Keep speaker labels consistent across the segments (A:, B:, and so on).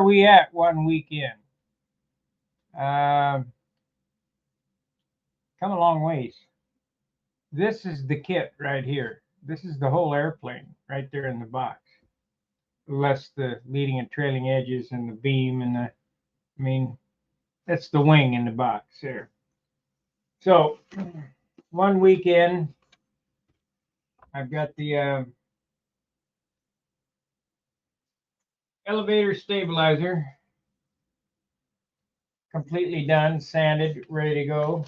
A: are we at 1 week in? Come a long ways. This is the kit right here. This is the whole airplane right there in the box. Less the leading and trailing edges and the beam and the, I mean, that's the wing in the box there. So 1 week in, I've got the elevator stabilizer completely done, sanded, ready to go.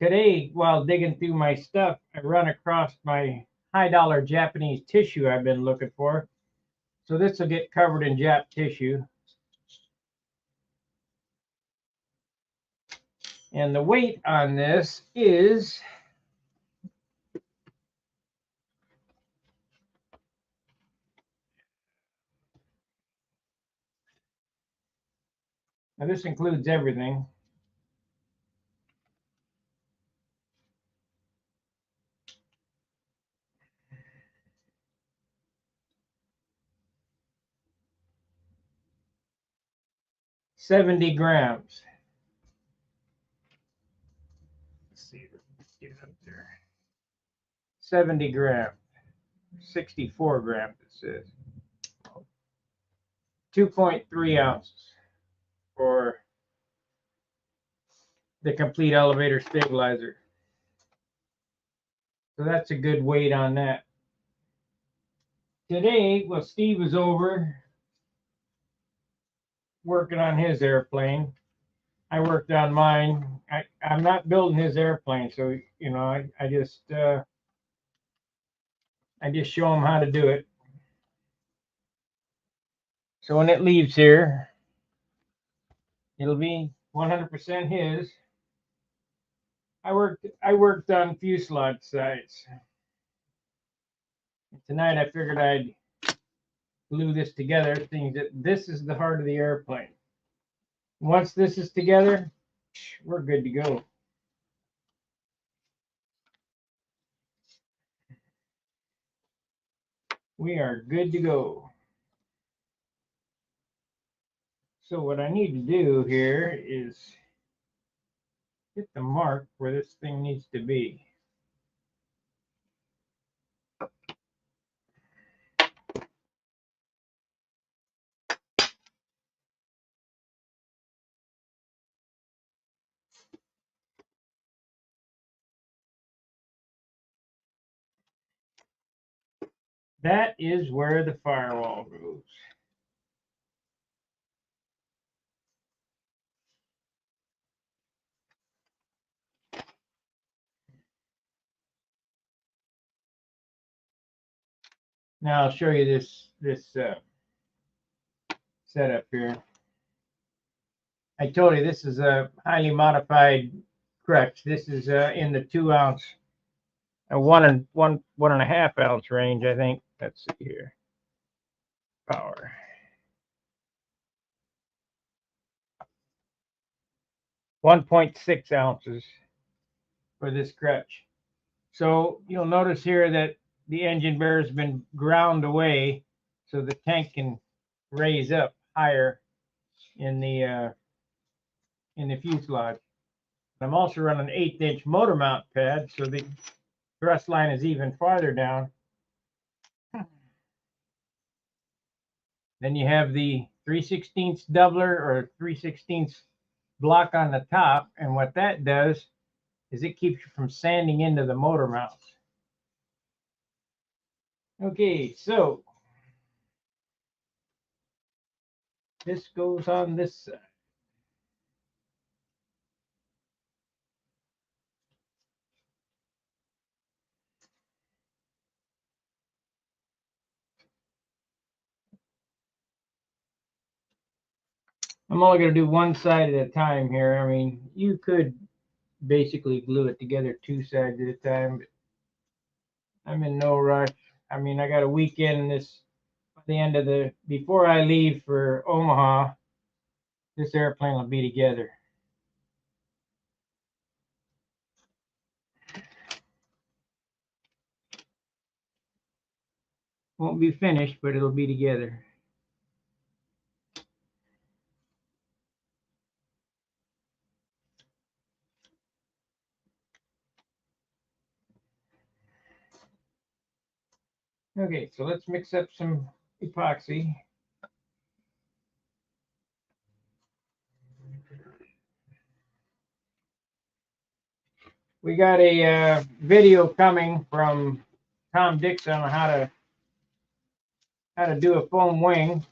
A: Today, while digging through my stuff, I run across my high dollar Japanese tissue I've been looking for. So this will get covered in Jap tissue. And the weight on this is now this includes everything. $70 grams. Let's see, let's get it up there. 70 grams. 64 grams it says. 2.3 ounces for the complete elevator stabilizer. So that's a good weight on that. Today, well, Steve was over working on his airplane. I worked on mine. I'm not building his airplane, so you know, I just show him how to do it. So when it leaves here, it'll be 100% his. I worked on fuselage sides. Tonight I figured I'd glue this together. Things that this is the heart of the airplane. Once this is together, we're good to go. We are good to go. So what I need to do here is get the mark where this thing needs to be. That is where the firewall goes. Now I'll show you this setup here. I told you this is a highly modified crutch. This is in the 2 ounce, 1.5 ounce range, I think. Let's see here. Power. 1.6 ounces for this crutch. So you'll notice here that the engine bear has been ground away so the tank can raise up higher in the fuselage. I'm also running an 1/8 inch motor mount pad so the thrust line is even farther down. Then you have the 3/16 doubler or 3/16 block on the top, and what that does is it keeps you from sanding into the motor mounts. Okay, so this goes on this side. I'm only going to do one side at a time here. I mean, you could basically glue it together 2 sides at a time, but I'm in no rush. I mean, I got a weekend this at the end of the before I leave for Omaha. This airplane will be together. Won't be finished, but it'll be together. Okay, so let's mix up some epoxy. We got a video coming from Tom Dixon on how to do a foam wing.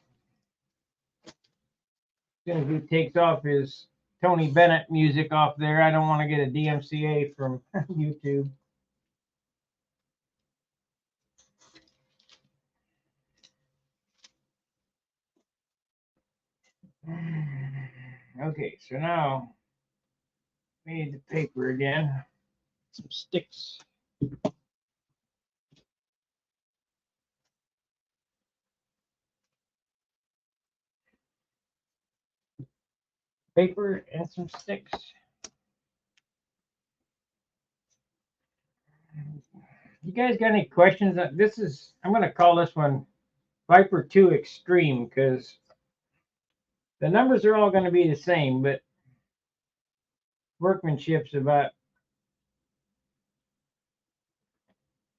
A: As soon as he takes off his Tony Bennett music off there, I don't want to get a DMCA from YouTube. Okay, so now we need the paper again. Some sticks. Paper and some sticks. You guys got any questions? This is, I'm going to call this one Viper 2 Extreme because the numbers are all going to be the same, but workmanship's about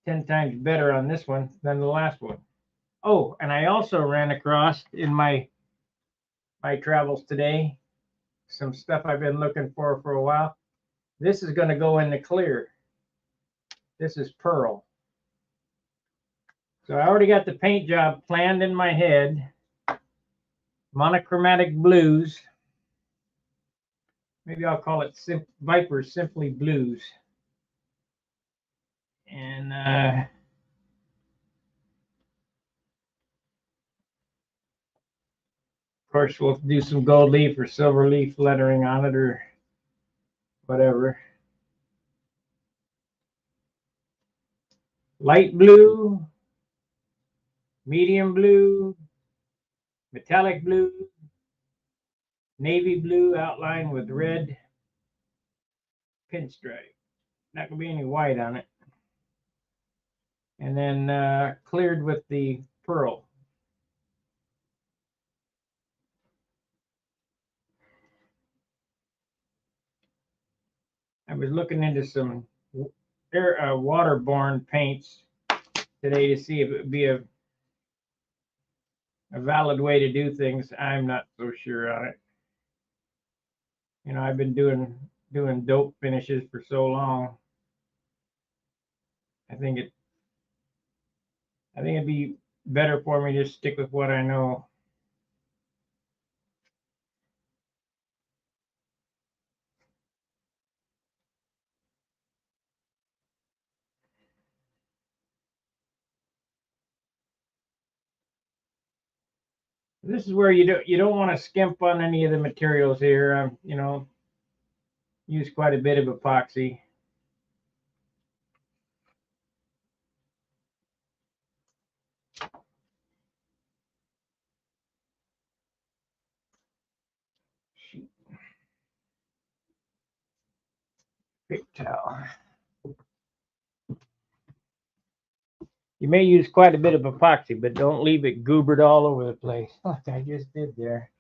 A: 10 times better on this one than the last one. Oh, and I also ran across in my travels today some stuff I've been looking for a while. This is going to go in the clear. This is pearl. So I already got the paint job planned in my head. Monochromatic blues. Maybe I'll call it Viper Simply Blues. And of course, we'll do some gold leaf or silver leaf lettering on it or whatever. Light blue, medium blue, metallic blue, navy blue outlined with red pinstripe. Not going to be any white on it. And then cleared with the pearl. I was looking into some waterborne paints today to see if it would be a valid way to do things. I'm not so sure on it. You know, I've been doing dope finishes for so long. I think it'd be better for me to stick with what I know. This is where you don't want to skimp on any of the materials here. You know, use quite a bit of epoxy. Paper towel. You may use quite a bit of epoxy, but don't leave it goobered all over the place, like I just did there.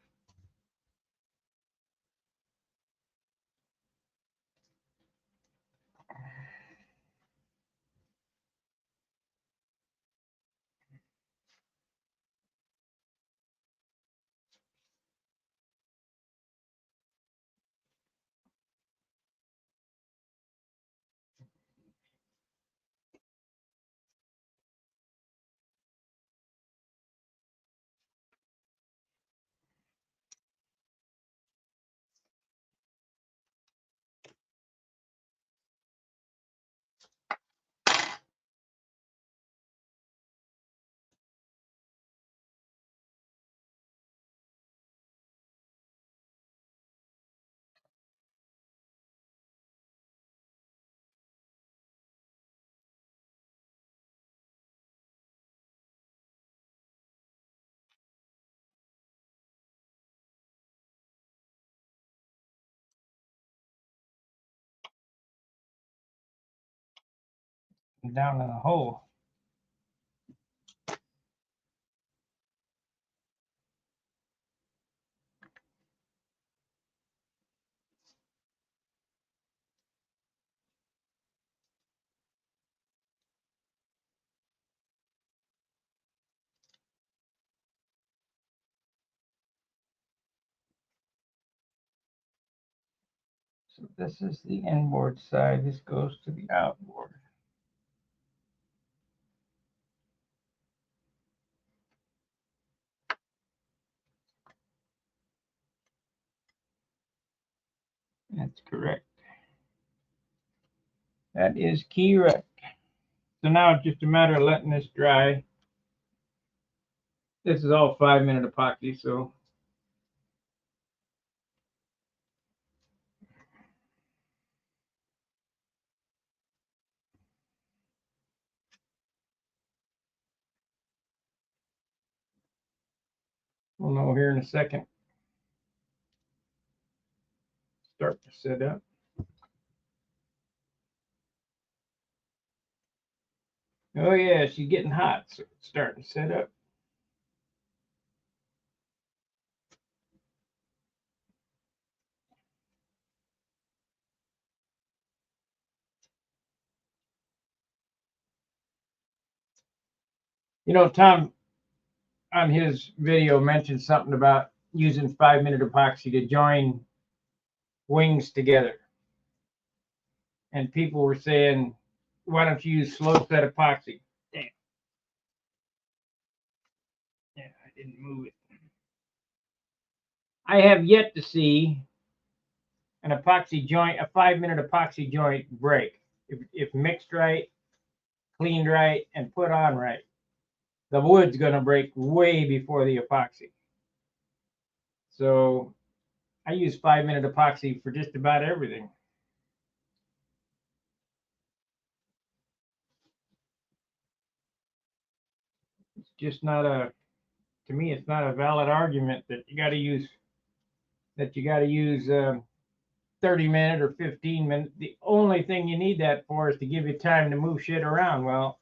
A: Down in the hole. So this is the inboard side. This goes to the outboard. That's correct. That is correct. So now it's just a matter of letting this dry. This is all 5-minute epoxy, so we'll know here in a second. Start to set up. Oh yeah, she's getting hot, so it's starting to set up. You know, Tom on his video mentioned something about using 5-minute epoxy to join wings together. And people were saying, why don't you use slow set epoxy? Damn. Yeah, I didn't move it. I have yet to see an epoxy joint, a 5-minute epoxy joint break. If mixed right, cleaned right, and put on right, the wood's going to break way before the epoxy. So I use 5-minute epoxy for just about everything. It's just not a, to me, it's not a valid argument that you got to use 30-minute or 15-minute. The only thing you need that for is to give you time to move shit around. Well,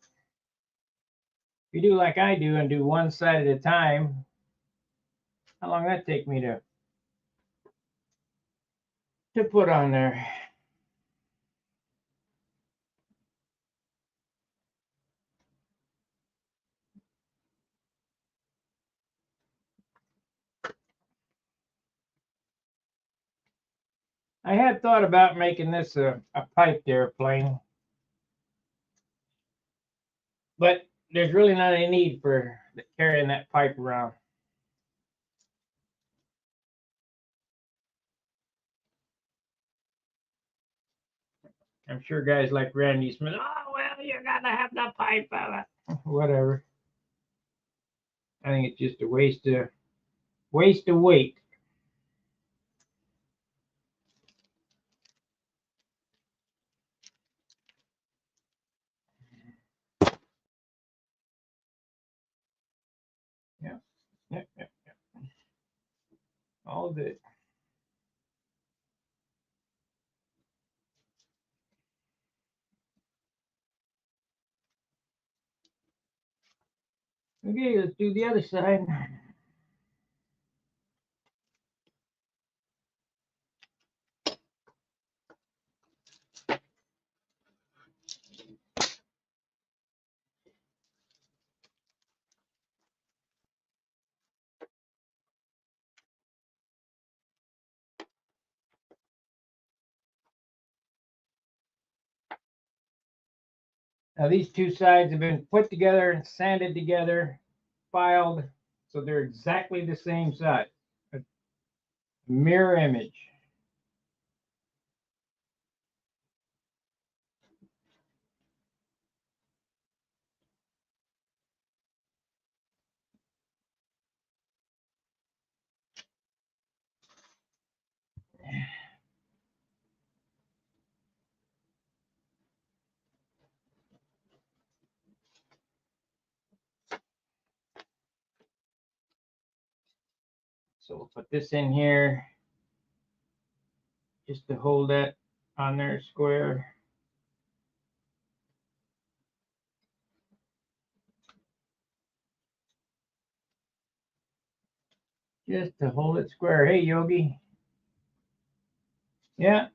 A: if you do like I do and do one side at a time, how long that take me to put on there? I had thought about making this a piped airplane, but there's really not any need for carrying that pipe around. I'm sure guys like Randy Smith, oh, well, you gotta have the pipe of it. Whatever. I think it's just a waste of weight. Yeah, yeah, yeah, yeah. All good. Okay, let's do the other side. Now these two sides have been put together and sanded together, filed, so they're exactly the same size. A mirror image. So we'll put this in here just to hold that on there square. Just to hold it square. Hey, Yogi. Yeah.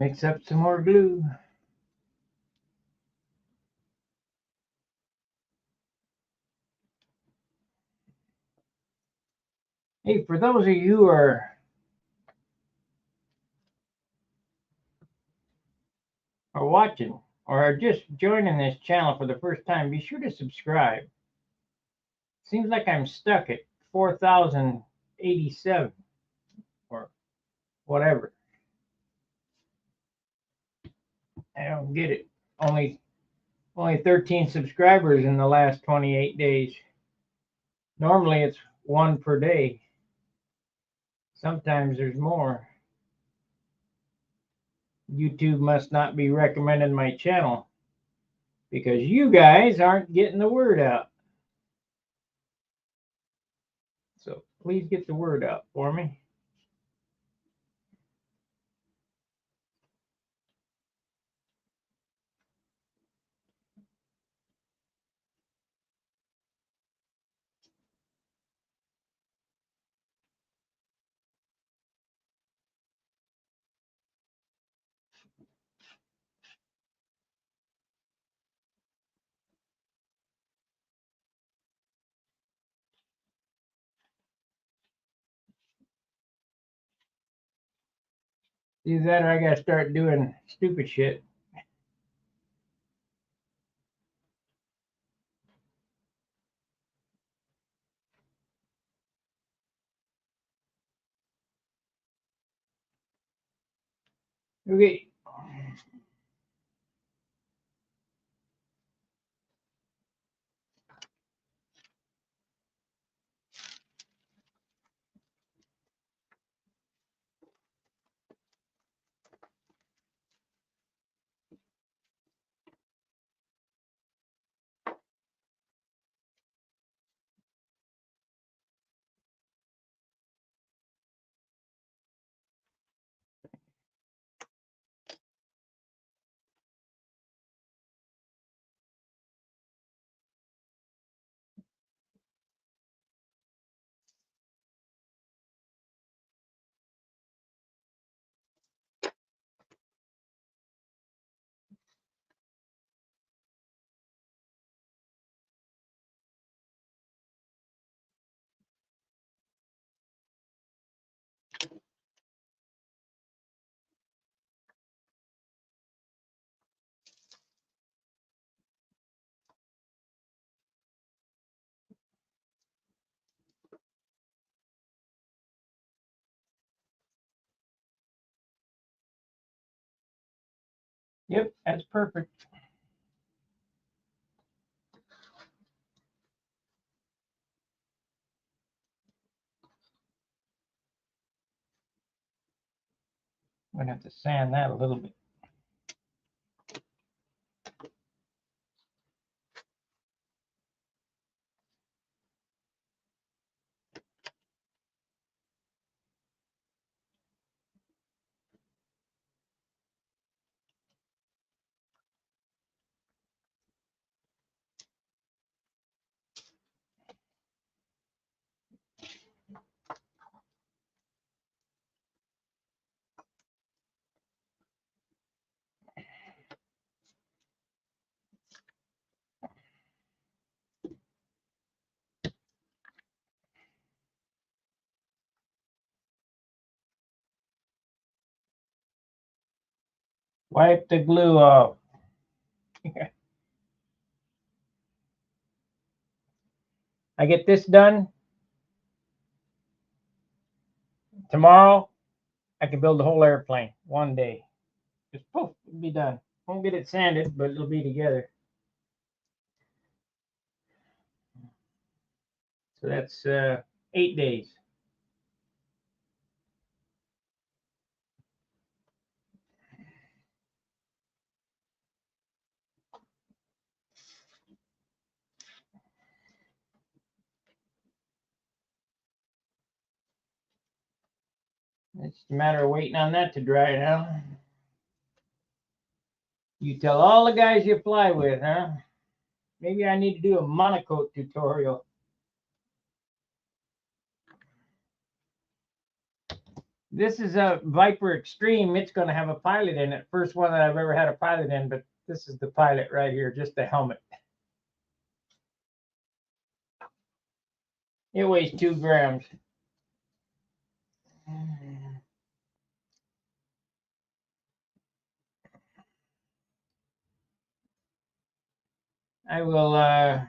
A: Mix up some more glue. Hey, for those of you who are watching or are just joining this channel for the first time, be sure to subscribe. Seems like I'm stuck at 4,087 or whatever. I don't get it. Only 13 subscribers in the last 28 days. Normally it's one per day. Sometimes there's more. YouTube must not be recommending my channel because you guys aren't getting the word out. So please get the word out for me. Either that or I gotta start doing stupid shit. Okay. Yep, that's perfect. I'm gonna have to sand that a little bit. Wipe the glue off. I get this done tomorrow, I can build a whole airplane one day. Just poof, it'll be done. Won't get it sanded, but it'll be together. So that's 8 days. It's a matter of waiting on that to dry now. You tell all the guys you fly with, huh? Maybe I need to do a monocoat tutorial. This is a Viper Extreme. It's going to have a pilot in it. First one that I've ever had a pilot in, but this is the pilot right here, just the helmet. It weighs 2 grams. I will, I'm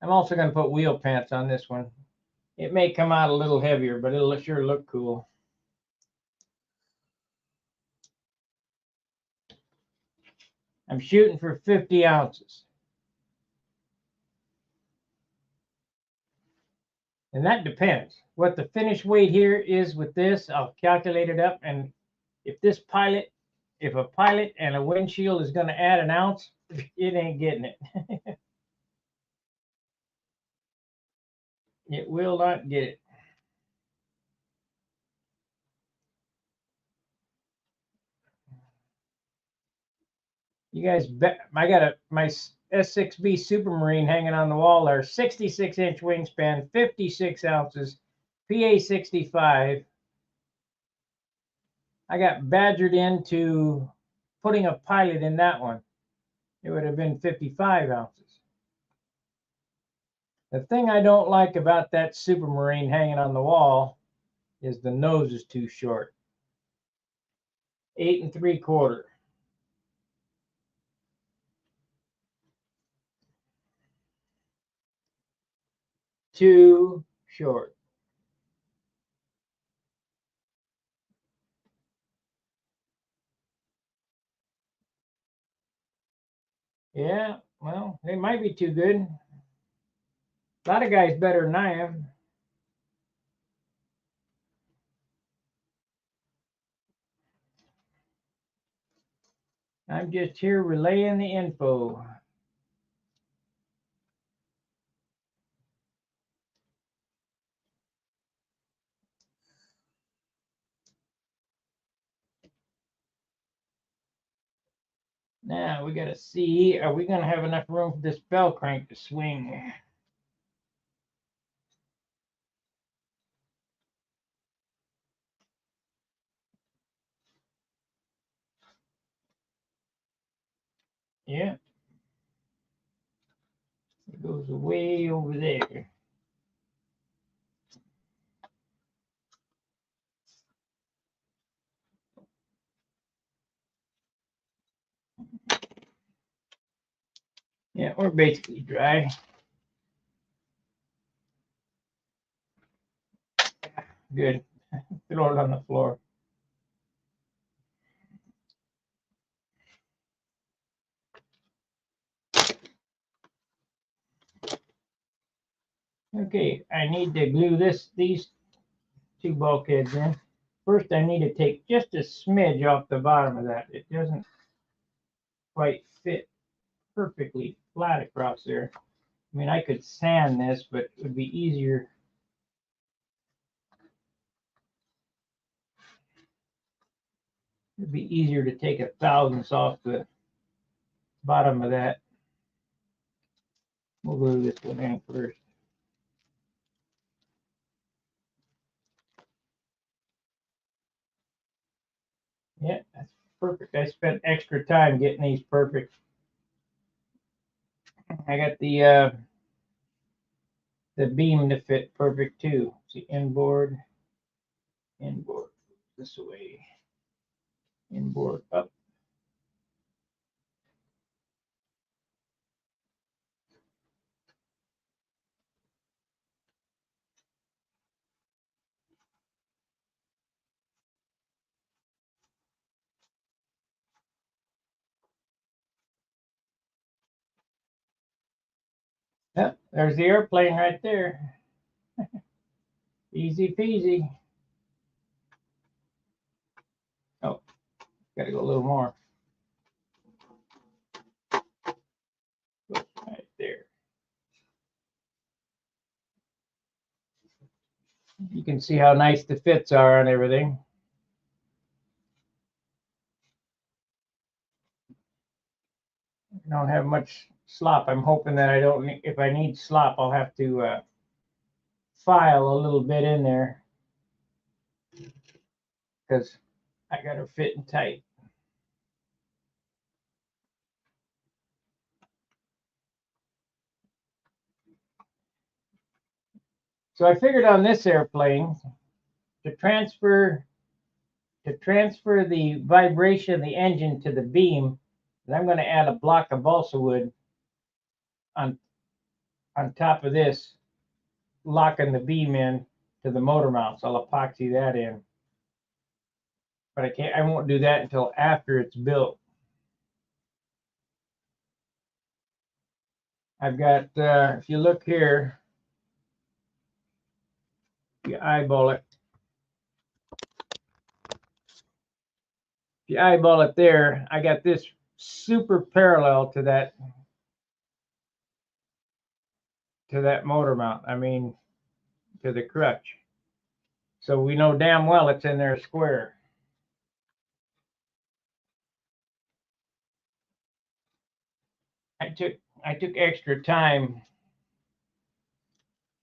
A: also going to put wheel pants on this one. It may come out a little heavier, but it'll sure look cool. I'm shooting for 50 ounces. And that depends. What the finished weight here is with this, I'll calculate it up. And if a pilot and a windshield is going to add an ounce, it ain't getting it. It will not get it. You guys bet. I got my S6B Supermarine hanging on the wall there. 66-inch wingspan, 56 ounces, PA 65. I got badgered into putting a pilot in that one. It would have been 55 ounces. The thing I don't like about that Supermarine hanging on the wall is the nose is too short. 8 3/4. Too short. Yeah, well, they might be too good. A lot of guys better than I am. I'm just here relaying the info. Now we got to see, are we going to have enough room for this bell crank to swing? Yeah. It goes way over there. Yeah, we're basically dry. Good. Throw it on the floor. Okay, I need to glue these two bulkheads in. First, I need to take just a smidge off the bottom of that. It doesn't quite fit perfectly flat across there. I mean, I could sand this, but it would be easier. It'd be easier to take a thousandths off the bottom of that. We'll glue this one in first. Yeah, that's perfect. I spent extra time getting these perfect. I got the beam to fit perfect too. See, inboard this way, inboard up. Yep, there's the airplane right there. Easy peasy. Oh, gotta go a little more. Right there. You can see how nice the fits are on everything. I don't have much slop. I'm hoping that I don't, if I need slop, I'll have to file a little bit in there. because I got her fitting tight. So I figured on this airplane to transfer the vibration of the engine to the beam, I'm going to add a block of balsa wood on top of this, locking the beam in to the motor mount. So I'll epoxy that in. But I won't do that until after it's built. I've got, if you look here, you eyeball it. If you eyeball it there, I got this super parallel to that motor mount. I mean, to the crutch. So we know damn well it's in there square. I took extra time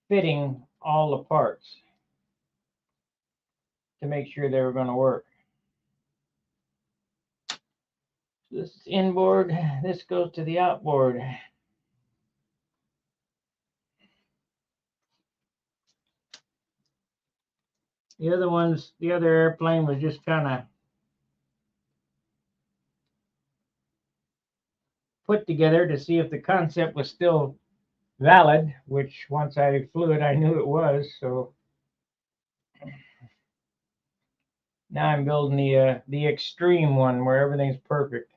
A: fitting all the parts to make sure they were going to work. This is inboard, this goes to the outboard. The other airplane was just kind of put together to see if the concept was still valid, which once I flew it, I knew it was. So now I'm building the extreme one where everything's perfect.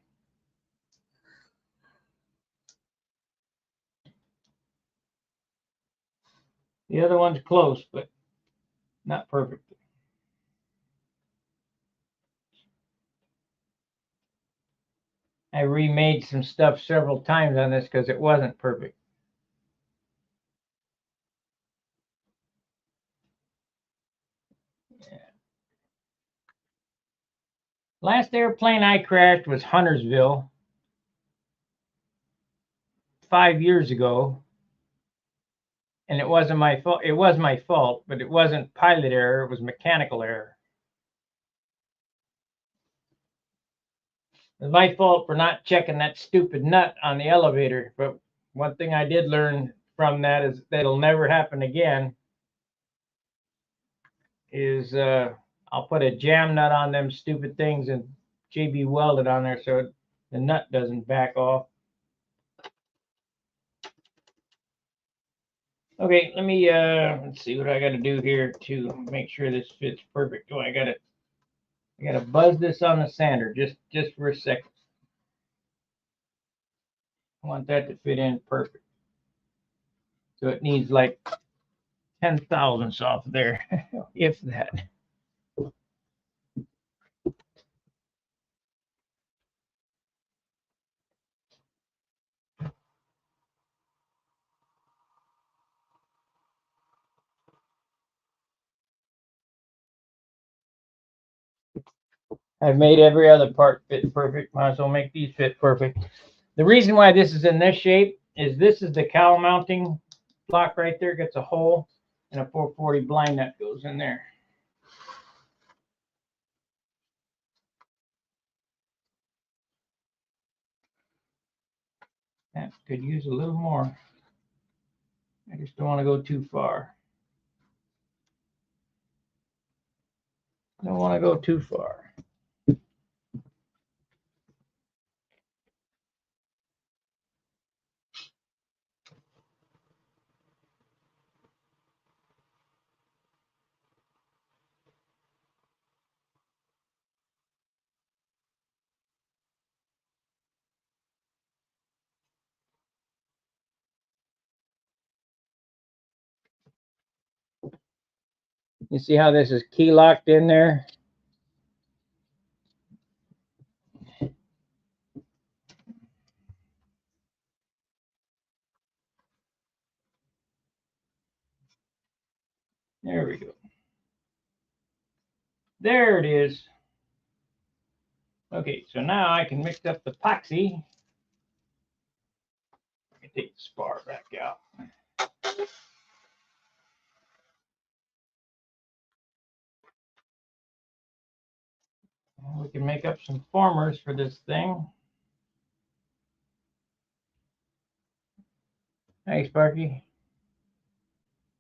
A: The other one's close, but not perfect. I remade some stuff several times on this because it wasn't perfect. Yeah. Last airplane I crashed was Huntersville 5 years ago. And it wasn't my fault. It was my fault, but it wasn't pilot error. It was mechanical error. It was my fault for not checking that stupid nut on the elevator. But one thing I did learn from that is that it'll never happen again. Is I'll put a jam nut on them stupid things and JB weld it on there so the nut doesn't back off. Okay, let me let's see what I got to do here to make sure this fits perfect. Oh, I gotta buzz this on the sander just for a second. I want that to fit in perfect. So it needs like 10 thousandths off there, if that. I've made every other part fit perfect. Might as well make these fit perfect. The reason why this is in this shape is this is the cowl mounting block right there. It gets a hole and a 440 blind nut goes in there. That could use a little more. I just don't want to go too far. Don't want to go too far. You see how this is key locked in there? There we go. There it is. Okay, so now I can mix up the epoxy. I can take the spar back out. We can make up some formers for this thing. Hey, Sparky.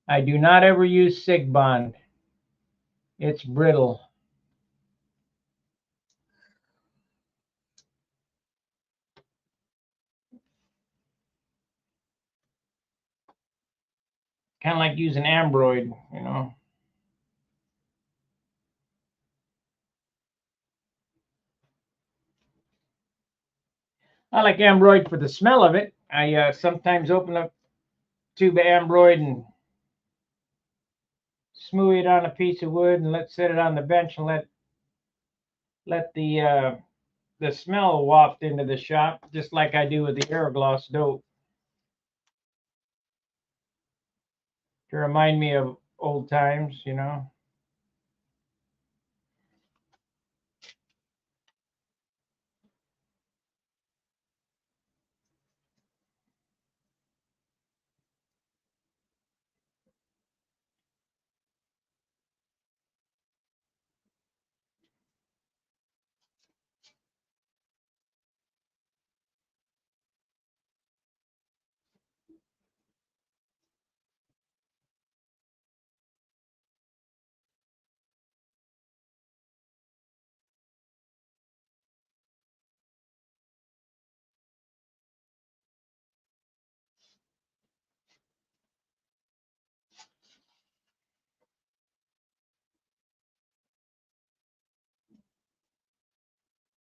A: I do not ever use Sig Bond. It's brittle. Kind of like using Ambroid, you know. I like Ambroid for the smell of it. I sometimes open up tube of Ambroid and smooth it on a piece of wood and set it on the bench and let the smell waft into the shop, just like I do with the Aerogloss dope, to remind me of old times, you know.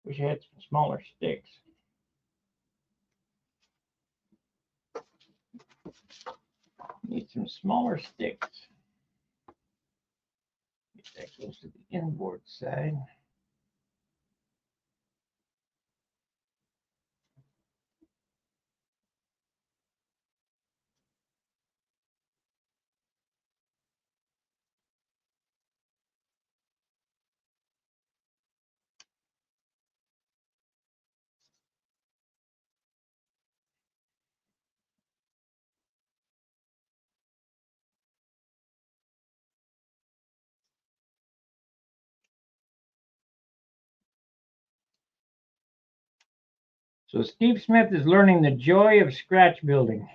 A: Wish I had some smaller sticks. Need some smaller sticks. Get that close to the inboard side. So Steve Smith is learning the joy of scratch building.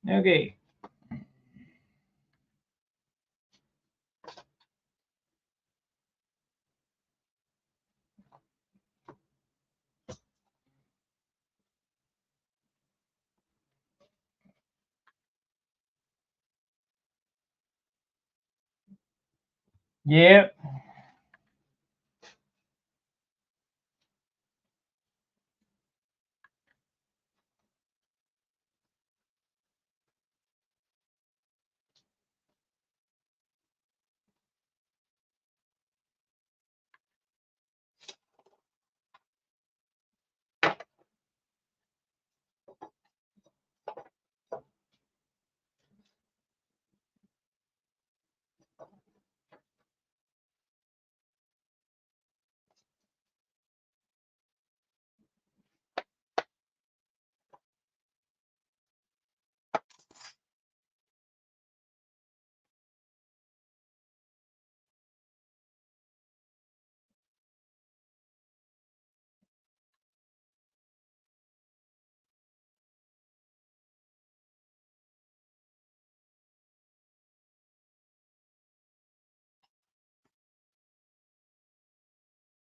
A: Okay. Yep.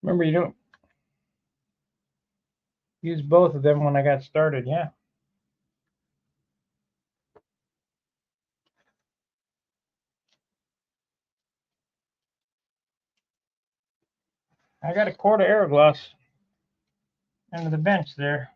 A: Remember, you don't use both of them when I got started, yeah. I got a quart of Aerogloss under the bench there.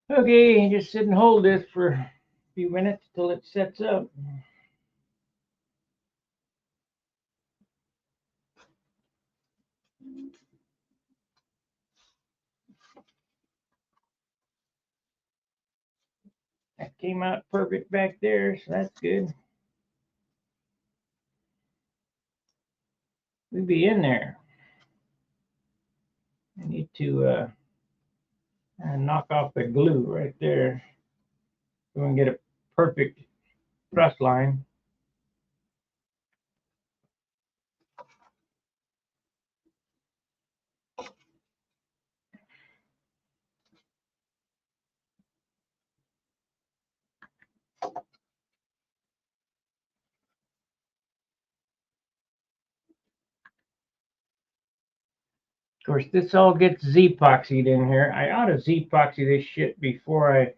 A: Okay, just sit and hold this for a few minutes till it sets up. That came out perfect back there, so that's good. We'd be in there. I need to knock off the glue right there so we can get a perfect truss line. Of course, this all gets Z-epoxied in here. I ought to Z-epoxy this shit before I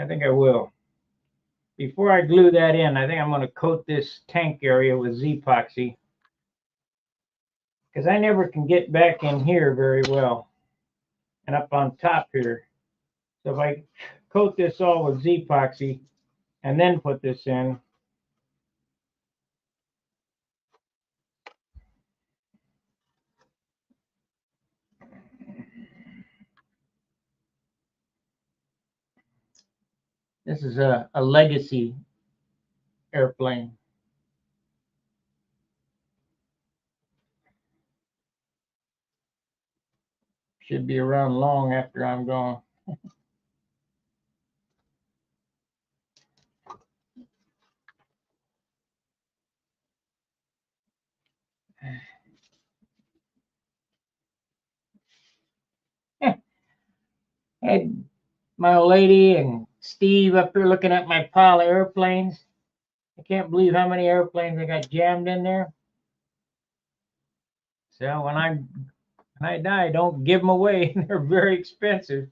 A: think I will. Before I glue that in, I think I'm going to coat this tank area with Z-epoxy. Because I never can get back in here very well. And up on top here. So if I coat this all with Z-epoxy and then put this in, this is a legacy airplane. Should be around long after I'm gone. Had my old lady and Steve up here looking at my pile of airplanes. I can't believe how many airplanes I got jammed in there. So when I die, don't give them away. They're very expensive.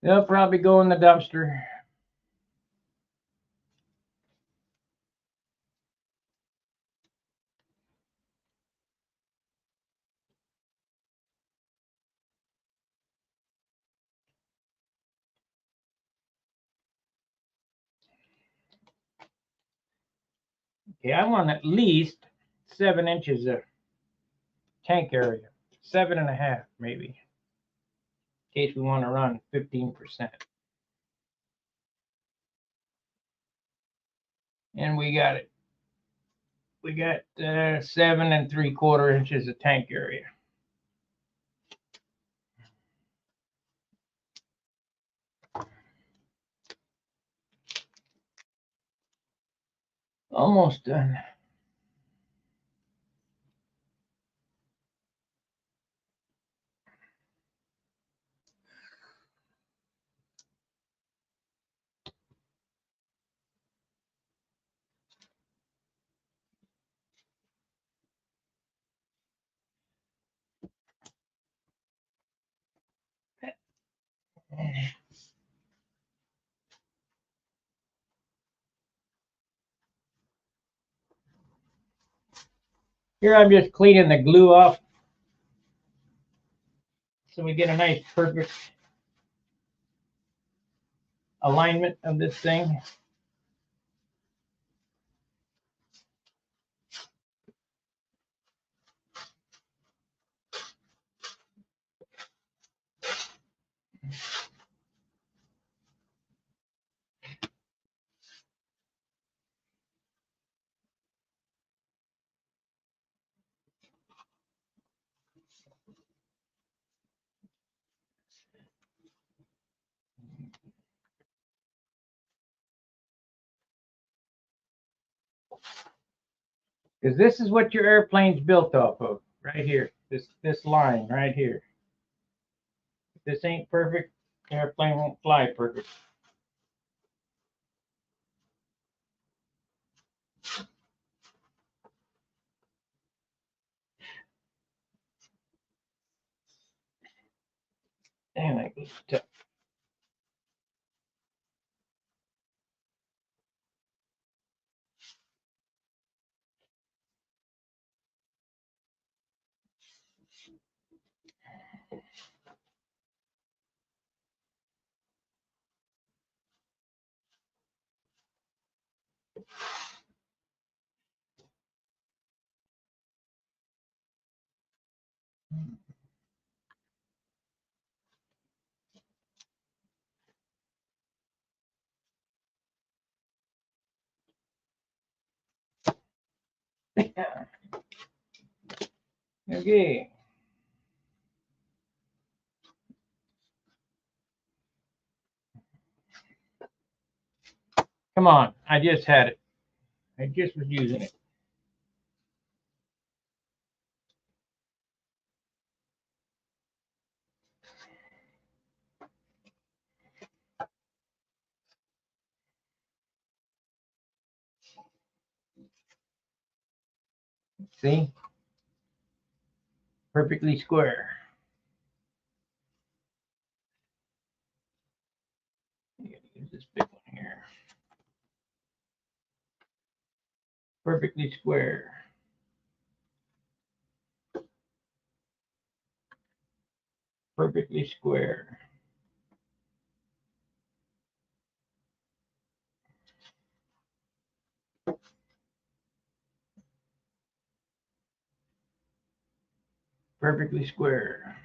A: They'll probably go in the dumpster. Okay, I want at least 7 inches of tank area, 7.5 maybe, in case we want to run 15%. And we got it. We got 7 3/4 inches of tank area. Almost done. Here I'm just cleaning the glue off so we get a nice perfect alignment of this thing. Because this is what your airplane's built off of, right here. This line right here. If this ain't perfect, the airplane won't fly perfect. And I Okay. Come on. I just had it. I just was using it. See? Perfectly square. I gotta use this big one here. Perfectly square. Perfectly square. Perfectly square.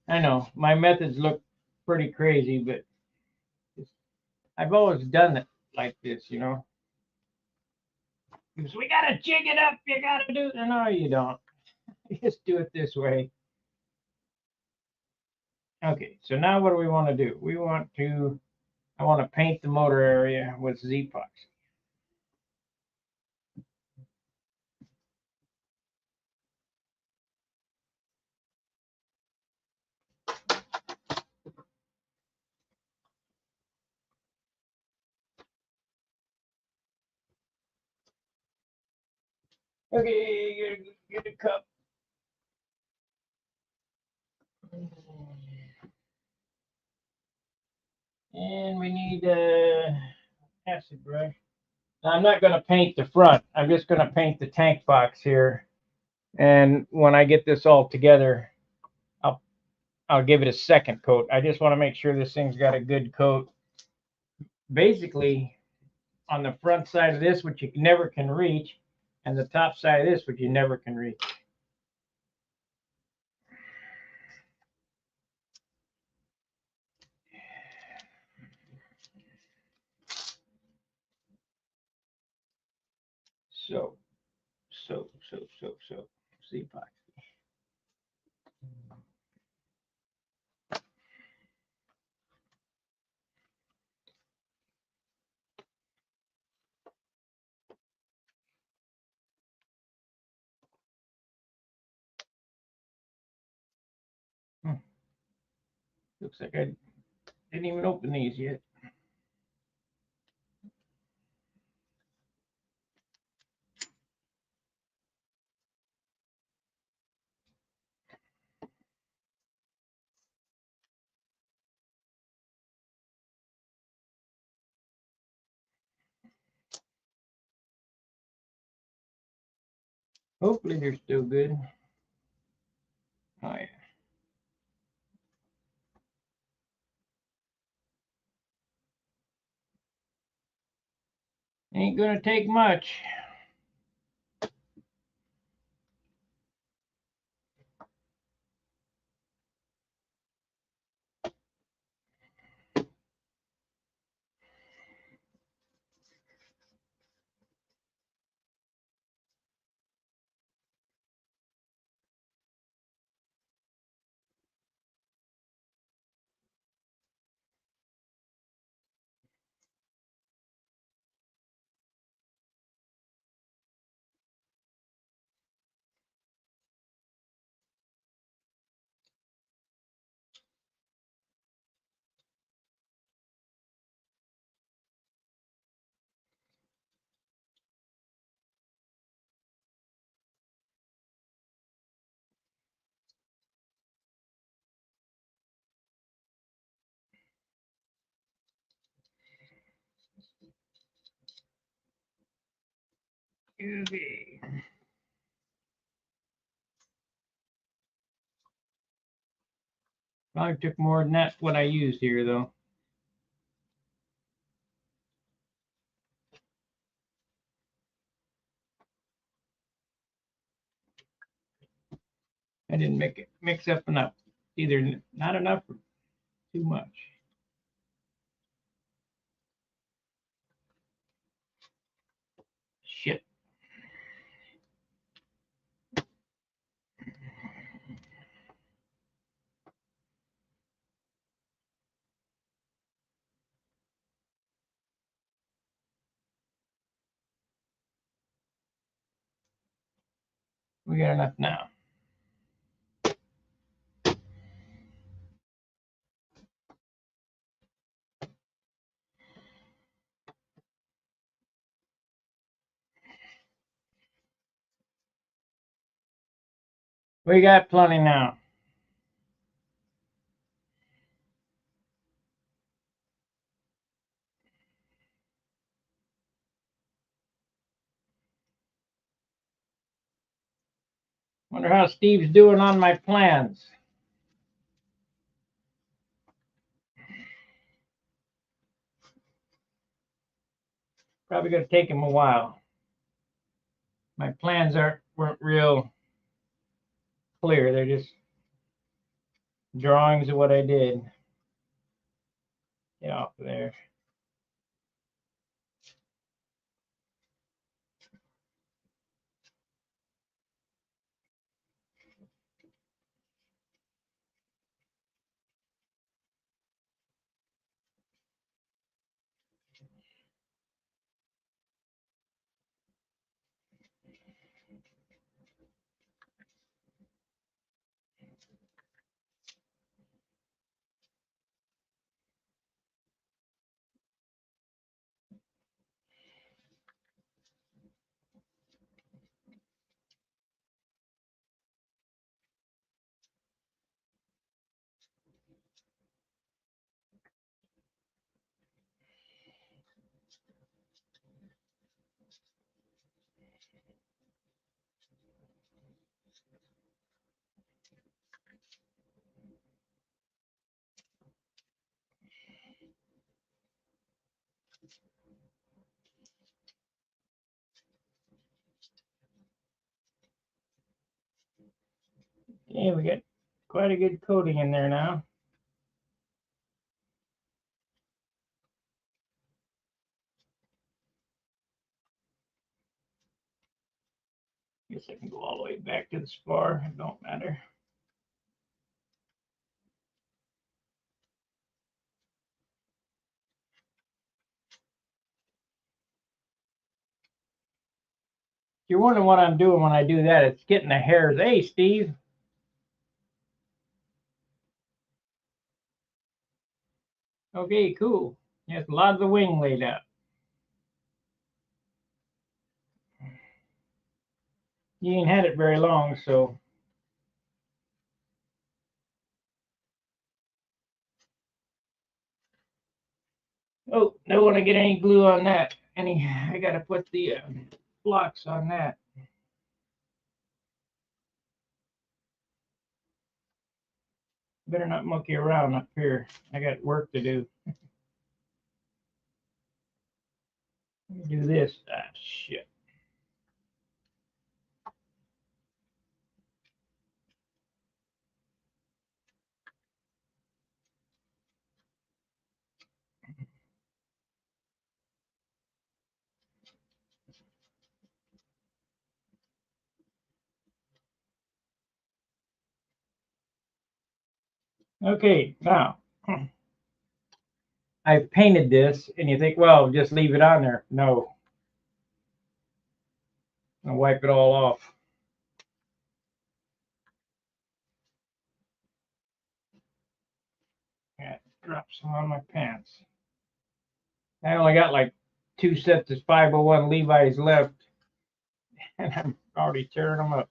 A: I know my methods look pretty crazy, but I've always done it like this, you know. Because we gotta jig it up. You gotta do it. No, you don't. You just do it this way. Okay, so now what do we want to do? I want to paint the motor area with Z-Epoxy. Okay, get a cup. And we need acid brush. Now, I'm not going to paint the front. I'm just going to paint the tank box here. And when I get this all together, I'll give it a second coat. I just want to make sure this thing's got a good coat. Basically, on the front side of this, which you never can reach, and the top side of this, which you never can reach. So, Z-Epoxy. Looks like I didn't even open these yet. Hopefully they're still good. Oh yeah. Ain't gonna take much. Okay. Probably took more than that what I used here though. I didn't mix up enough. Either not enough or too much. Shit. We got enough now. We got plenty now. Wonder how Steve's doing on my plans. Probably gonna take him a while. My plans weren't real clear. They're just drawings of what I did. Get off of there. Okay, we got quite a good coating in there now. Guess I can go all the way back to the spar. It don't matter. If you're wondering what I'm doing when I do that, it's getting the hairs. Hey, Steve. Okay, cool. Yes, a lot of the wing laid out. You ain't had it very long, so. Oh, don't want to get any glue on that. I gotta put the blocks on that. Better not monkey around up here. I got work to do. Let me do this. Ah, shit. Okay, now I've painted this, and you think, well, just leave it on there. No. I'll wipe it all off. Yeah, drop some on my pants. I only got like 2 sets of 501 Levi's left, and I'm already tearing them up.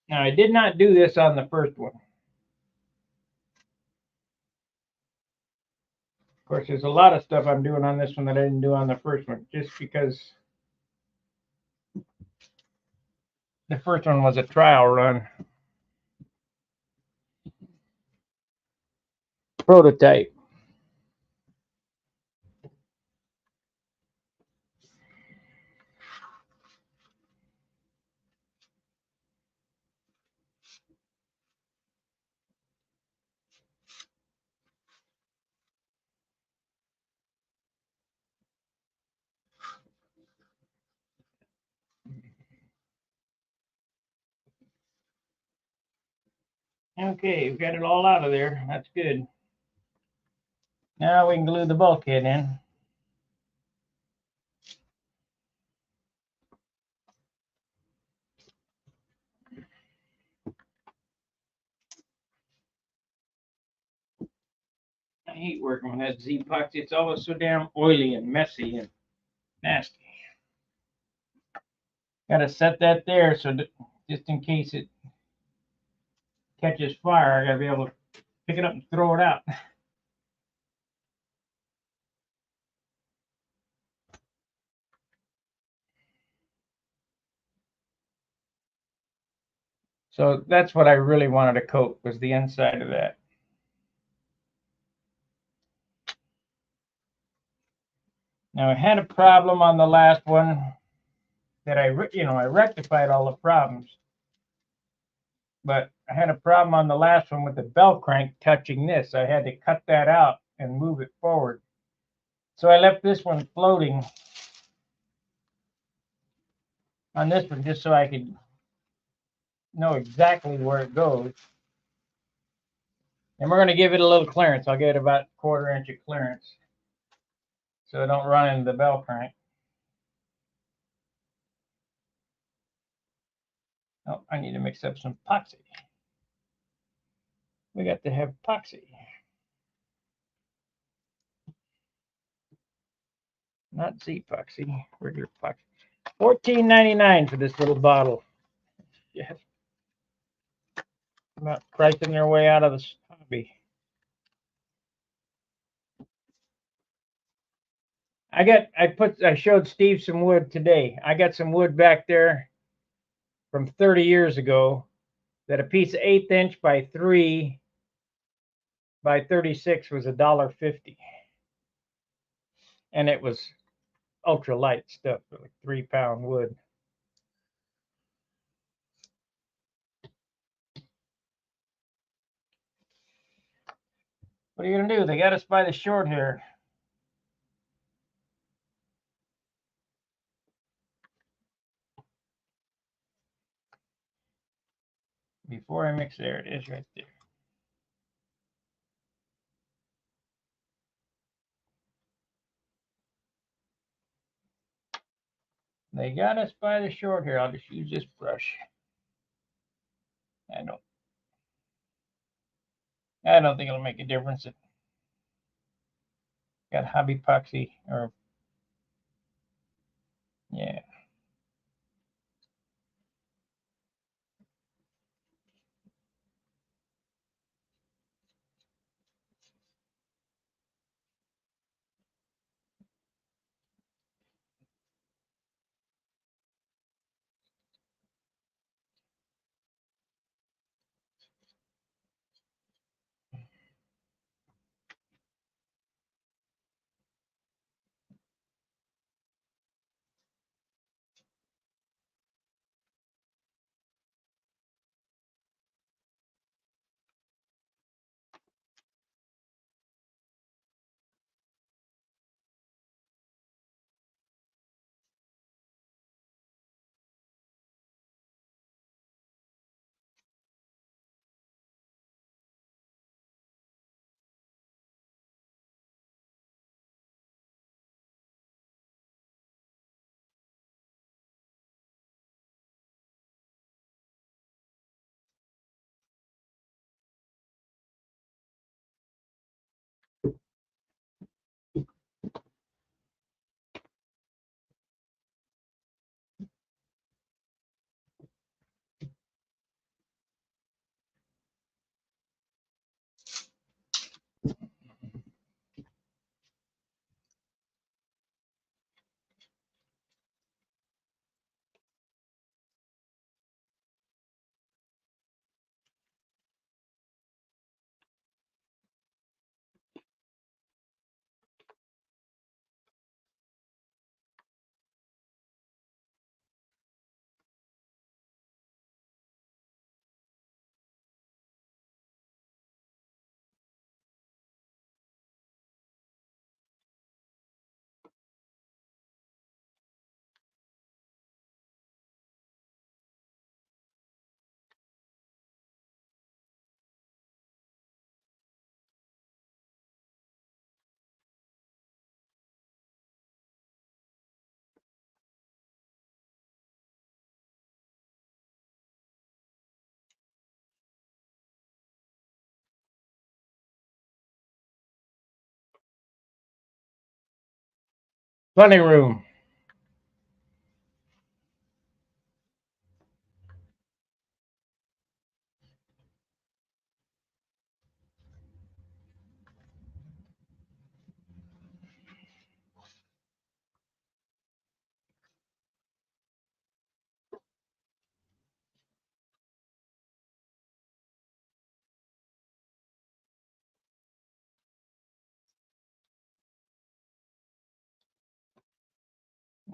A: Now, I did not do this on the first one. Of course, there's a lot of stuff I'm doing on this one that I didn't do on the first one, just because The first one was a trial run. Prototype. Okay, we've got it all out of there. That's good. Now we can glue the bulkhead in. I hate working with that Z-Epoxy. It's always so damn oily and messy and nasty. Got to set that there so that just in case it catches fire, I got to be able to pick it up and throw it out. So that's what I really wanted to coat, was the inside of that. Now I had a problem on the last one that I rectified all the problems, but I had a problem on the last one with the bell crank touching this. I had to cut that out and move it forward. So I left this one floating on this one just so I could know exactly where it goes. And we're going to give it a little clearance. I'll get about 1/4 inch of clearance so I don't run into the bell crank. Oh, I need to mix up some epoxy. We got to have epoxy. Not Z-Epoxy, regular epoxy. $14.99 for this little bottle. Yes. Not pricing their way out of this hobby. I showed Steve some wood today. I got some wood back there from 30 years ago that a piece of 1/8 inch by 3 by 36 was $1.50. And it was ultra light stuff, like 3-pound wood. What are you gonna do? They got us by the short here. Before I mix, there it is right there. They got us by the short here. I'll just use this brush. I don't think it'll make a difference. It got hobby epoxy, or yeah. Plenty of room.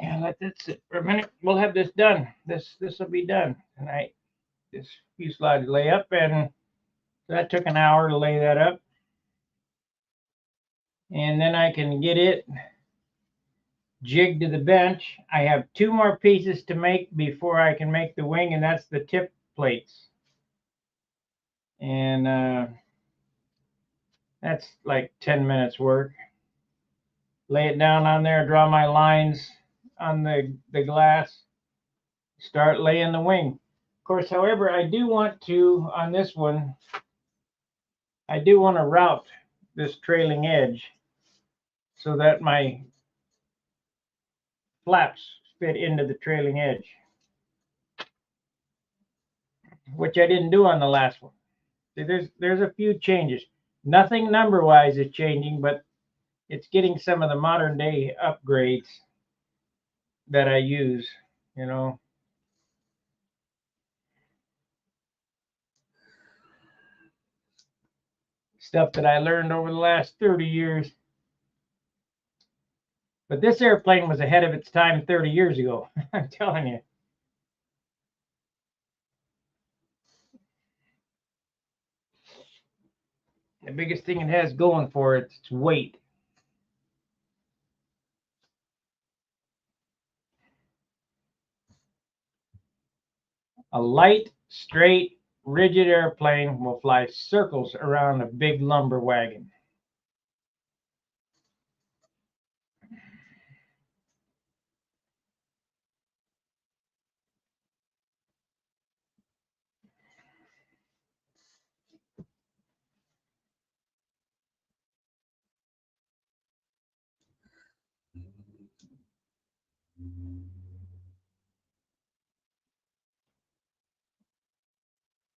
A: Yeah, let that sit for a minute. We'll have this done. This will be done tonight. This fuselage lay up, and that took an hour to lay that up. And then I can get it jigged to the bench. I have 2 more pieces to make before I can make the wing, and that's the tip plates. And that's like 10 minutes work. Lay it down on there, draw my lines on the glass, start laying the wing. Of course, however, I do want to, on this one, I do want to route this trailing edge so that my flaps fit into the trailing edge, which I didn't do on the last one. See, there's a few changes. Nothing number-wise is changing, but it's getting some of the modern day upgrades that I use, you know. Stuff that I learned over the last 30 years. But this airplane was ahead of its time 30 years ago. I'm telling you. The biggest thing it has going for it is its weight. A light, straight, rigid airplane will fly circles around a big lumber wagon.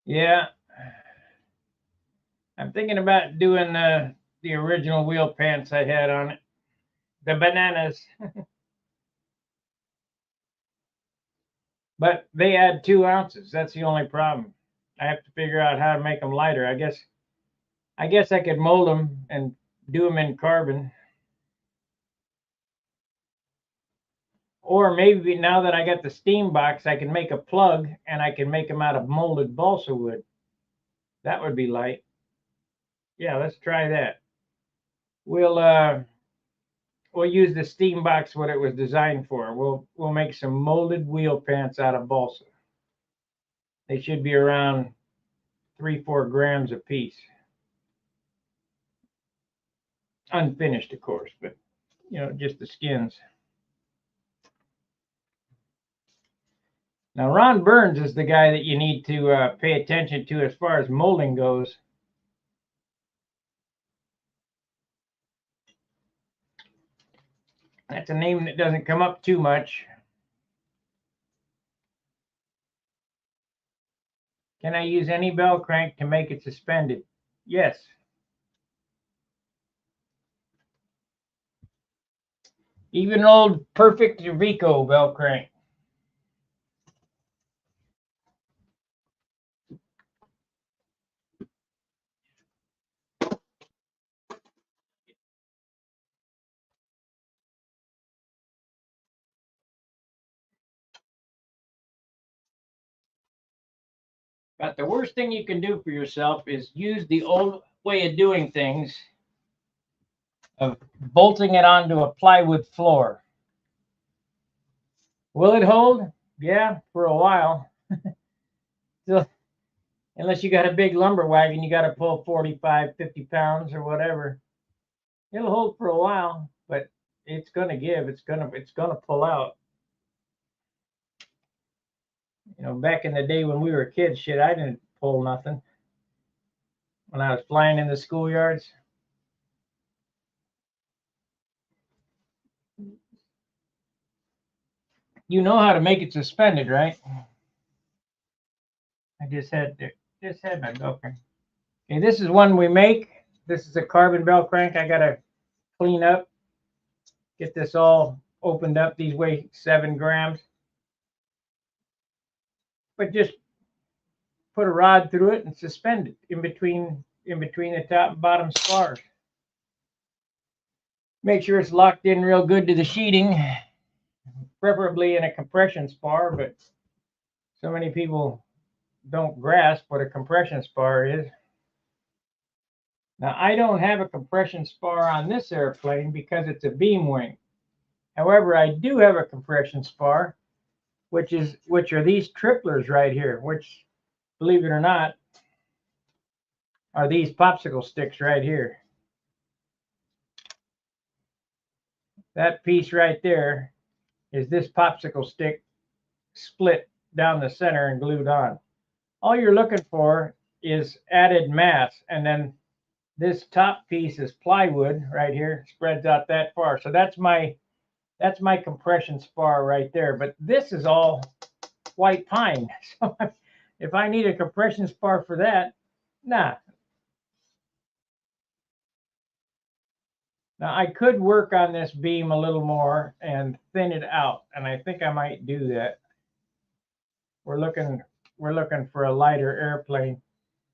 A: Yeah, I'm thinking about doing the original wheel pants I had on it. The bananas. But they add 2 ounces. That's the only problem. I have to figure out how to make them lighter. I guess I could mold them and do them in carbon. Or maybe now that I got the steam box, I can make a plug and I can make them out of molded balsa wood. That would be light. Yeah, let's try that. We'll use the steam box what it was designed for. We'll make some molded wheel pants out of balsa. They should be around 3-4 grams a piece. Unfinished, of course, but just the skins. Now, Ron Burns is the guy that you need to pay attention to as far as molding goes. That's a name that doesn't come up too much. Can I use any bell crank to make it suspended? Yes. Even an old Perfect Rico bell crank. But the worst thing you can do for yourself is use the old way of doing things of bolting it onto a plywood floor. Will it hold? Yeah, for a while. So, unless you got a big lumber wagon, you got to pull 45, 50 pounds or whatever. It'll hold for a while, but it's going to give. It's going to pull out. Back in the day when we were kids, shit, I didn't pull nothing when I was flying in the schoolyards. You know how to make it suspended, right? I just had my bell crank. Okay, this is one we make. This is a carbon bell crank. I gotta clean up, get this all opened up. These weigh 7 grams, but just put a rod through it and suspend it in between the top and bottom spars. Make sure it's locked in real good to the sheeting, preferably in a compression spar, but so many people don't grasp what a compression spar is. Now, I don't have a compression spar on this airplane because it's a beam wing. However, I do have a compression spar, which are these tripplers right here, which, believe it or not, are these popsicle sticks right here. That piece right there is this popsicle stick split down the center and glued on. All you're looking for is added mass, and then this top piece is plywood right here, spreads out that far. So that's my compression spar right there. But this is all white pine. So if I need a compression spar for that, nah. Now I could work on this beam a little more and thin it out, and I think I might do that. We're looking for a lighter airplane.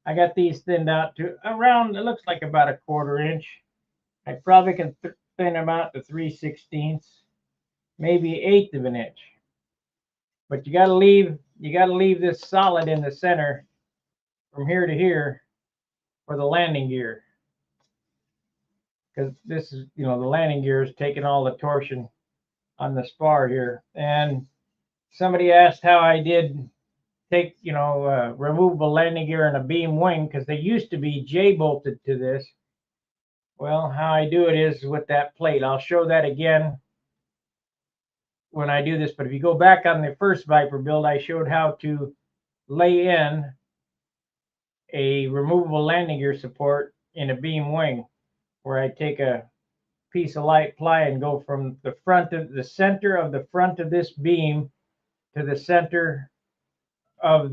A: I got these thinned out to around, it looks like about a 1/4 inch. I probably can thin them out to 3/16, maybe 1/8 of an inch. But you got to leave this solid in the center from here to here for the landing gear, because this is, the landing gear is taking all the torsion on the spar here. And somebody asked how I did take, removable landing gear and a beam wing, because they used to be J-bolted to this. Well, how I do it is with that plate. I'll show that again when I do this, but if you go back on the first Viper build, I showed how to lay in a removable landing gear support in a beam wing, where I take a piece of light ply and go from the center of the front of this beam to the center of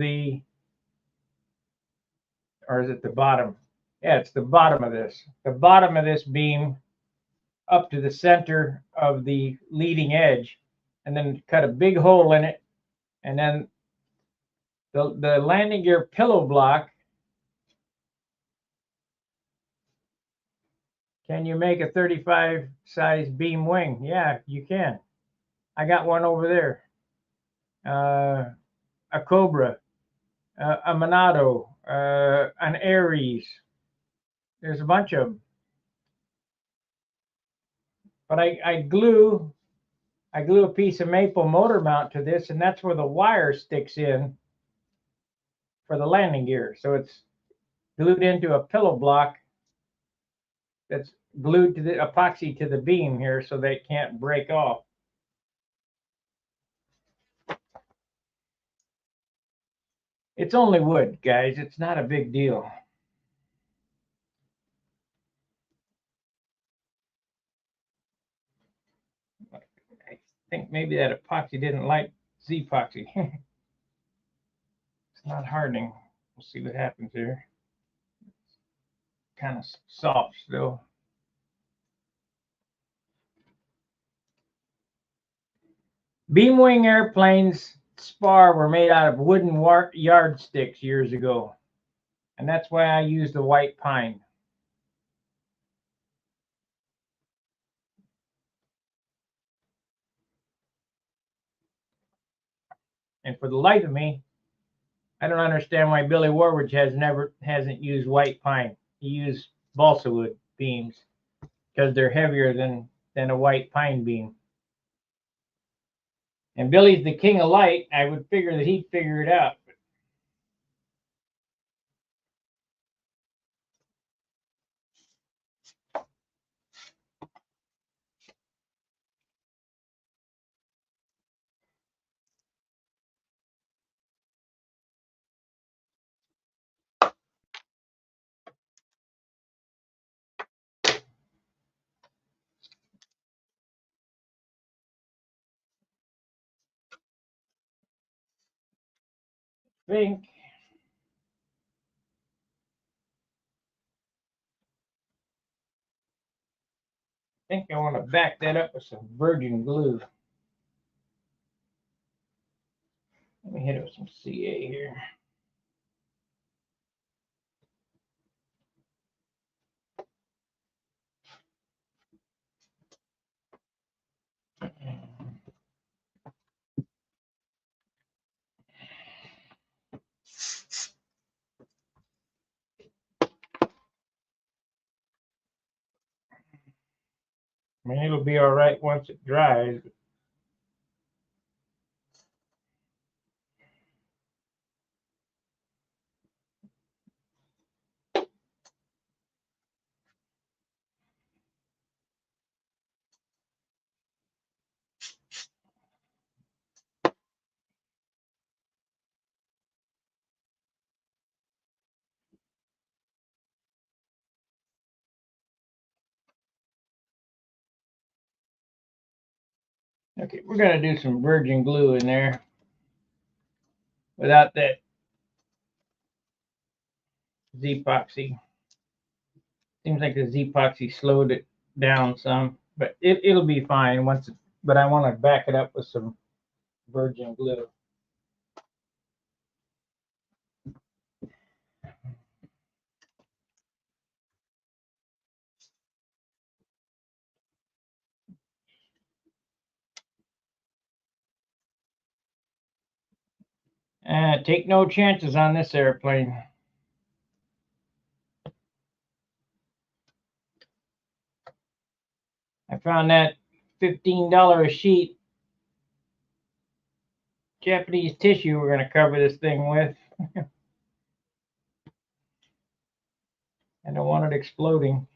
A: or is it the bottom? Yeah, it's the bottom of this beam up to the center of the leading edge, and then cut a big hole in it, and then the landing gear pillow block. Can you make a 35 size beam wing? Yeah, you can. I got one over there. A Cobra, a Monado, an Aries. There's a bunch of them. But I glue a piece of maple motor mount to this, and that's where the wire sticks in for the landing gear. So it's glued into a pillow block that's glued to the epoxy to the beam here, so they can't break off. It's only wood, guys. It's not a big deal. I think maybe that epoxy didn't like Z-epoxy. It's not hardening. We'll see what happens here. Kind of soft still. Beam wing airplanes spar were made out of wooden yardsticks years ago, and that's why I use the white pine. And for the life of me, I don't understand why Billy Warwich hasn't used white pine. He used balsa wood beams because they're heavier than a white pine beam. And Billy's the king of light. I would figure that he'd figure it out. think I want to back that up with some virgin glue. Let me hit it with some CA here. I mean, it'll be all right once it dries. Okay, we're gonna do some virgin glue in there. Without that Z-epoxy. Seems like the Z-epoxy slowed it down some, but it'll be fine once. But I want to back it up with some virgin glue. Take no chances on this airplane. I found that $15 a sheet Japanese tissue we're going to cover this thing with. I don't want it exploding.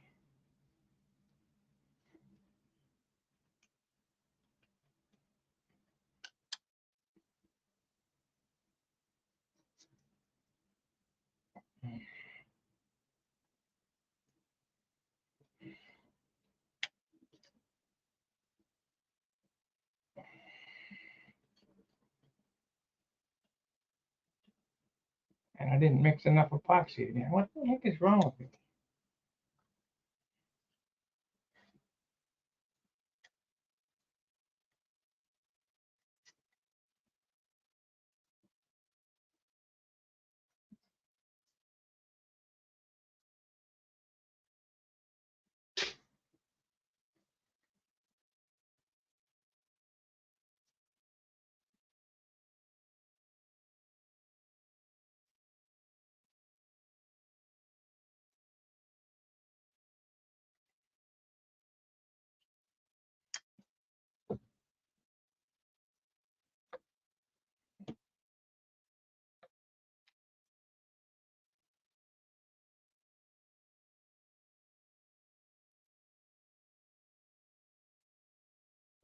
A: And I didn't mix enough epoxy again. What the heck is wrong with me?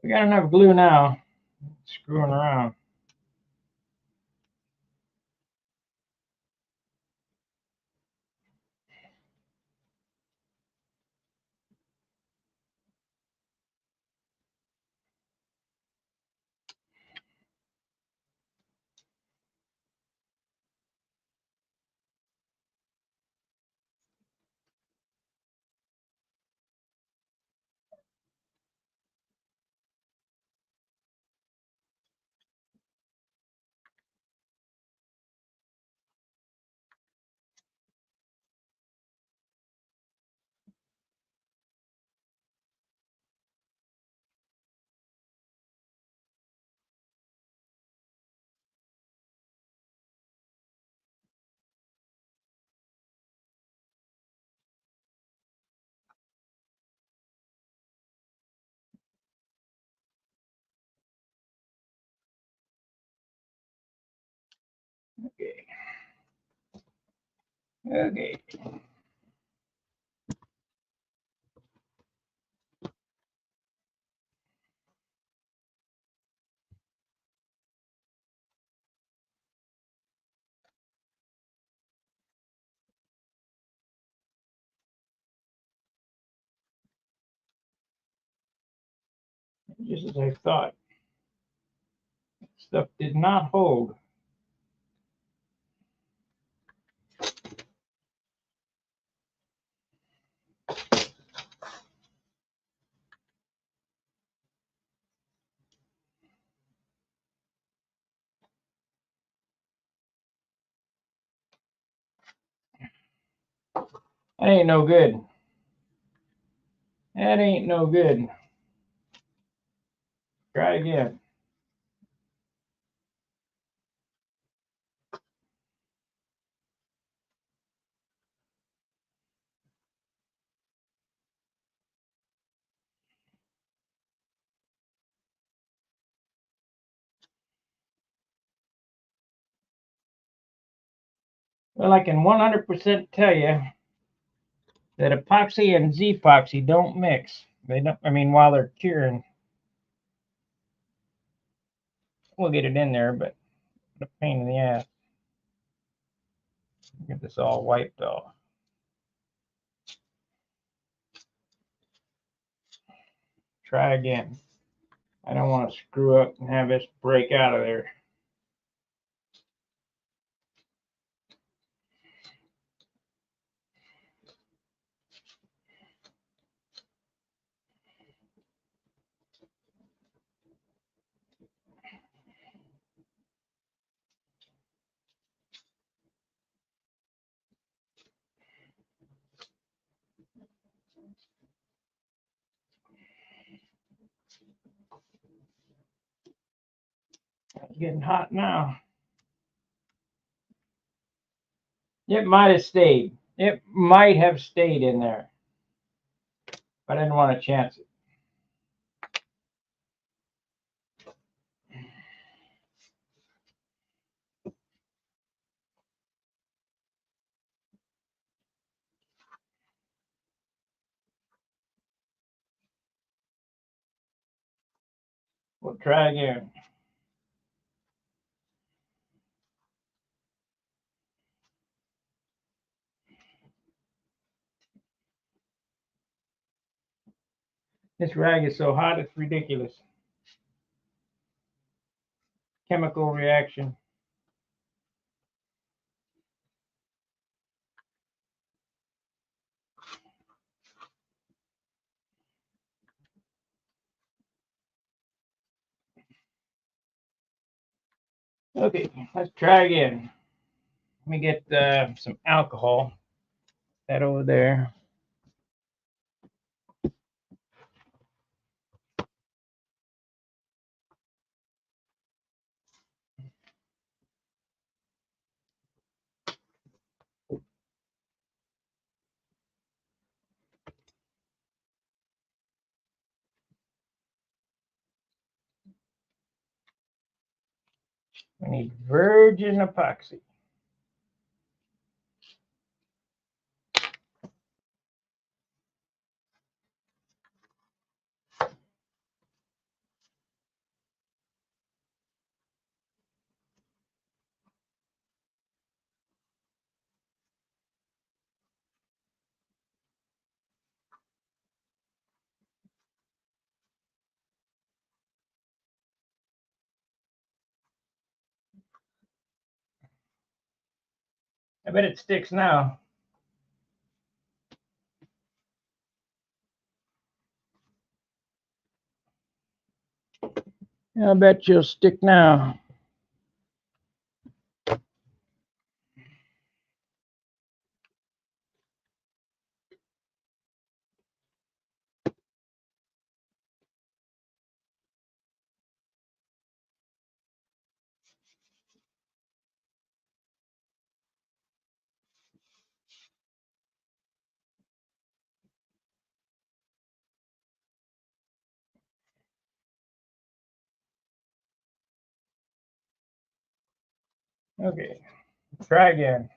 A: We got enough glue now. Screwing around. Okay. Okay. Just as I thought. Stuff did not hold. That ain't no good. That ain't no good. Try again. Well, I can 100% tell you that epoxy and Z-epoxy don't mix. They don't. I mean, while they're curing, we'll get it in there, but a pain in the ass. Get this all wiped off. Try again. I don't want to screw up and have this break out of there. It's getting hot now. It might have stayed. It might have stayed in there. But I didn't want to chance it. We'll try again. This rag is so hot, it's ridiculous. Chemical reaction. Okay, let's try again. Let me get some alcohol. That over there. We need virgin epoxy. I bet it sticks now. I bet you'll stick now. Okay, try again.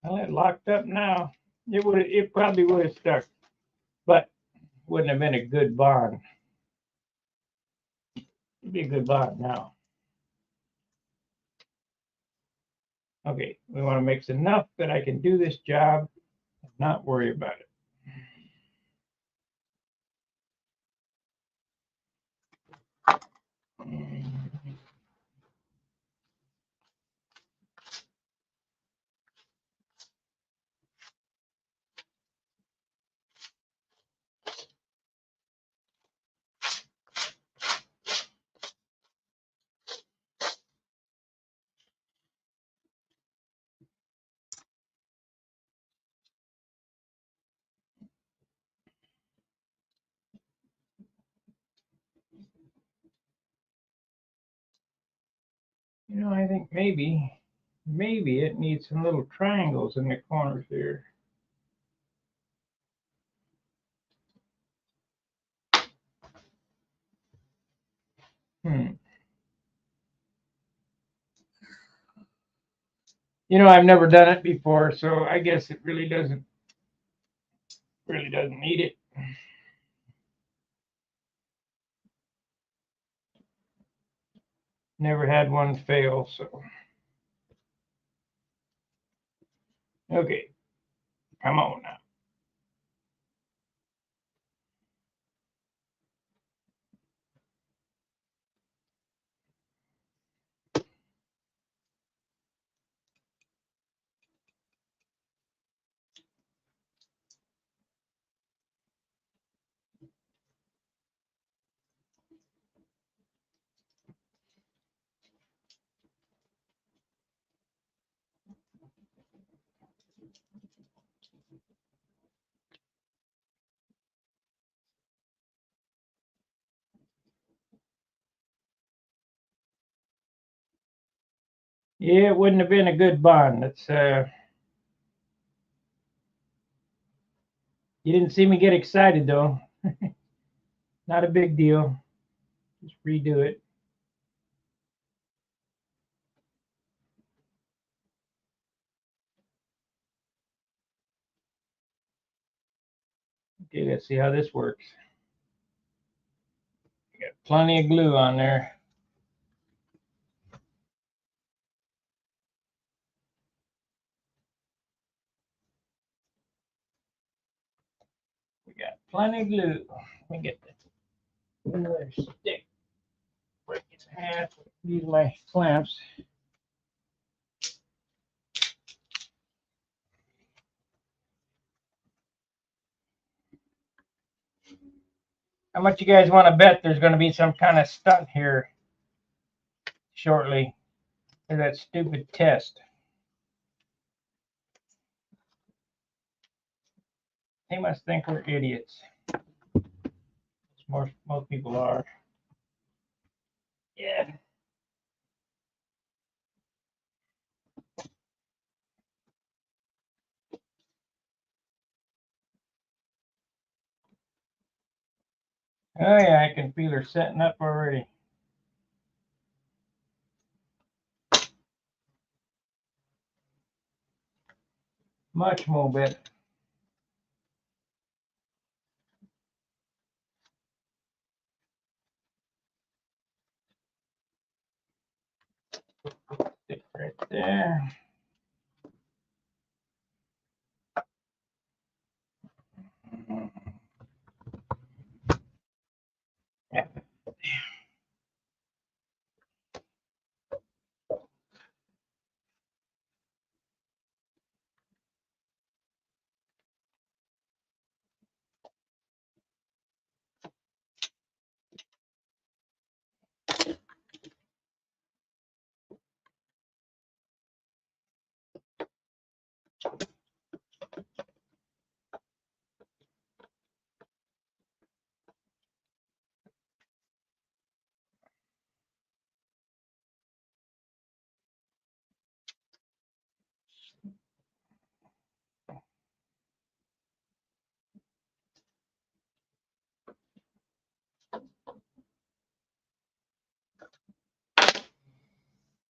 A: Well, it locked up now. It probably would have stuck, but wouldn't have been a good bond. It'd be a good bond now. Okay, we want to mix enough that I can do this job and not worry about it. I think maybe it needs some little triangles in the corners there. I've never done it before, so I guess it really doesn't need it. Never had one fail, so. Okay, come on now. Yeah, it wouldn't have been a good bond. It's you didn't see me get excited though. Not a big deal. Just redo it. Okay, let's see how this works. Got plenty of glue on there. We got plenty of glue. Let me get another stick. Break it in half. Use my clamps. How much you guys want to bet there's going to be some kind of stunt here shortly for that stupid test? They must think we're idiots. Most people are. Yeah. Oh yeah, I can feel her setting up already. Much more better. Stick right there. Yeah.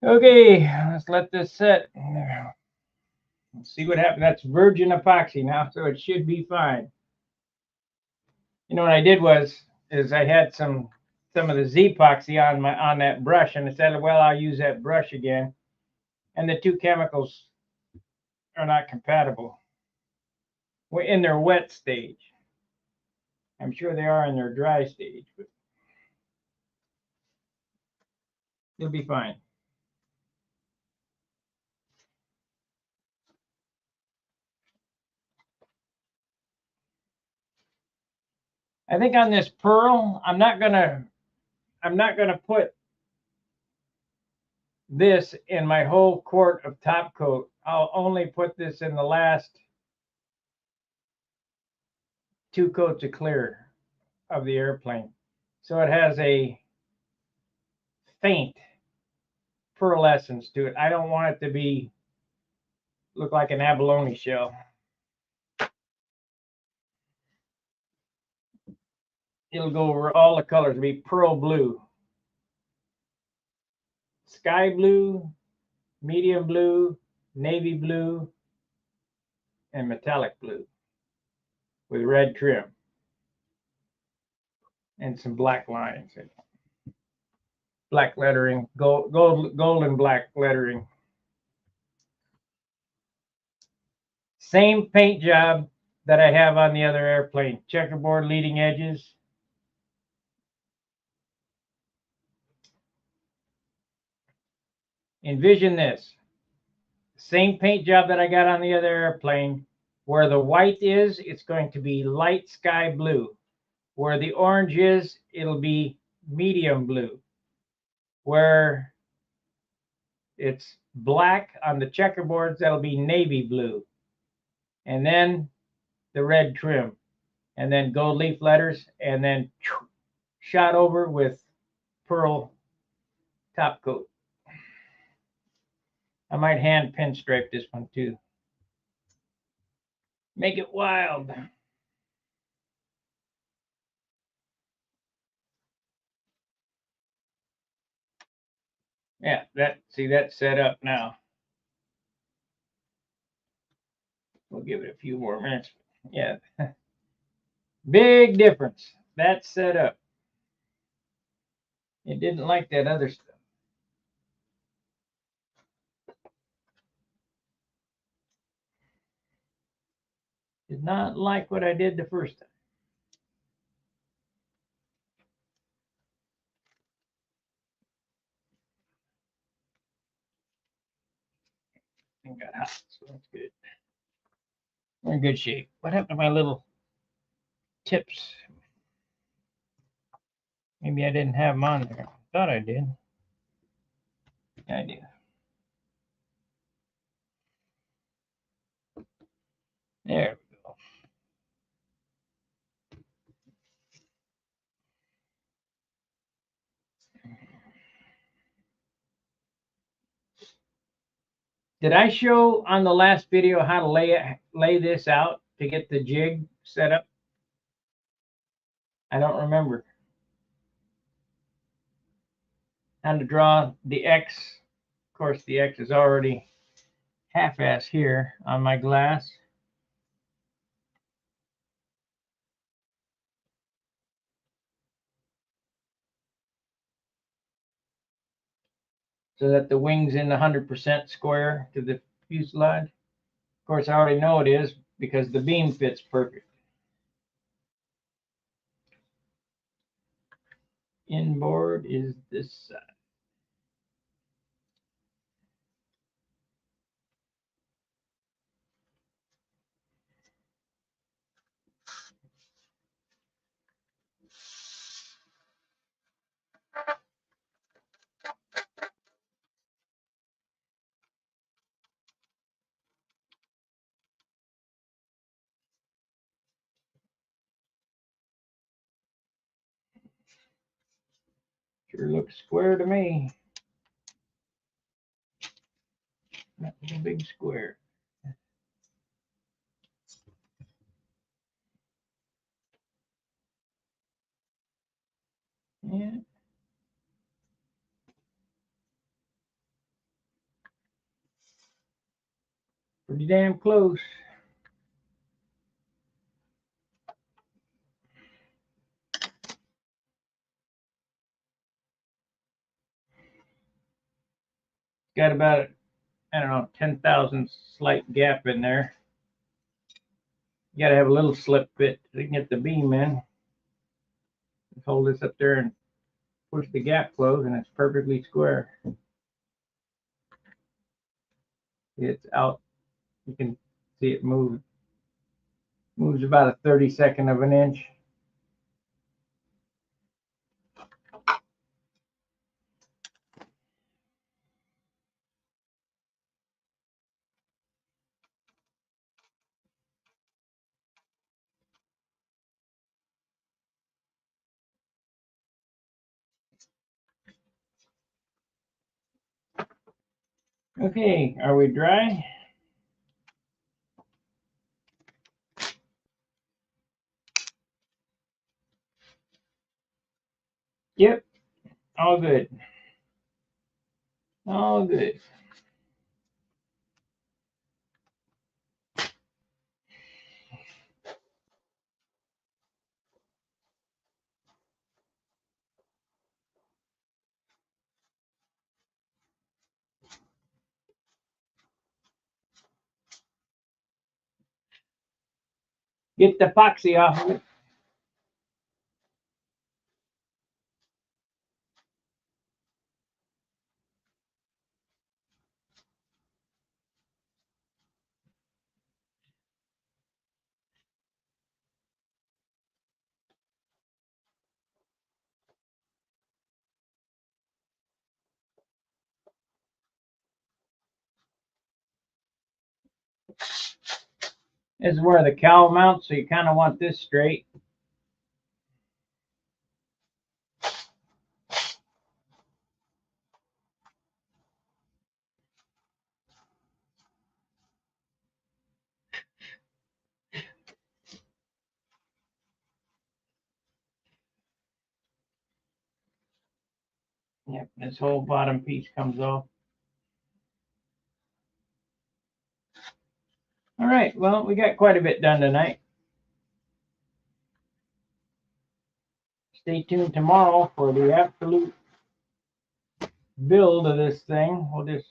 A: Okay, let's let this set. Let's see what happens. That's virgin epoxy now, so it should be fine. What I did is I had some of the Z epoxy on that brush, and I said, well, I'll use that brush again. And the two chemicals are not compatible. We're in their wet stage. I'm sure they are in their dry stage, but it'll be fine. I think on this pearl, I'm not gonna put this in my whole quart of top coat. I'll only put this in the last 2 coats of clear of the airplane. So it has a faint pearlescence to it. I don't want it to be look like an abalone shell. It'll go over all the colors. It'll be pearl blue, sky blue, medium blue, navy blue, and metallic blue with red trim and some black lines. Black lettering, gold and black lettering. Same paint job that I have on the other airplane. Checkerboard leading edges. Envision this. Same paint job that I got on the other airplane. Where the white is, it's going to be light sky blue. Where the orange is, it'll be medium blue. Where it's black on the checkerboards, that'll be navy blue. And then the red trim. And then gold leaf letters. And then shot over with pearl top coat. I might hand pinstripe this one too. Make it wild. Yeah, that's set up now. We'll give it a few more minutes. Yeah. Big difference. That's set up. It didn't like that other stuff. Did not like what I did the first time. It got hot, so that's good. We're in good shape. What happened to my little tips? Maybe I didn't have them on there. Thought I did. Yeah, I do. There we go. Did I show on the last video how to lay this out to get the jig set up? I don't remember. How to draw the X. Of course, the X is already half-ass here on my glass. So that the wing's in the 100% square to the fuselage. Of course, I already know it is because the beam fits perfect. Inboard is this side. Sure looks square to me. That was a big square. Yeah. Pretty damn close. Got about, I don't know, 10,000 slight gap in there. You gotta have a little slip fit to get the beam in. Just hold this up there and push the gap closed and it's perfectly square. It's out. You can see it move. Moves about a 32nd of an inch. Okay, are we dry? Yep, all good. All good. Get the epoxy off of it. This is where the cowl mounts, so you kind of want this straight. Yep, this whole bottom piece comes off. All right, well, we got quite a bit done tonight. Stay tuned tomorrow for the absolute build of this thing. We'll just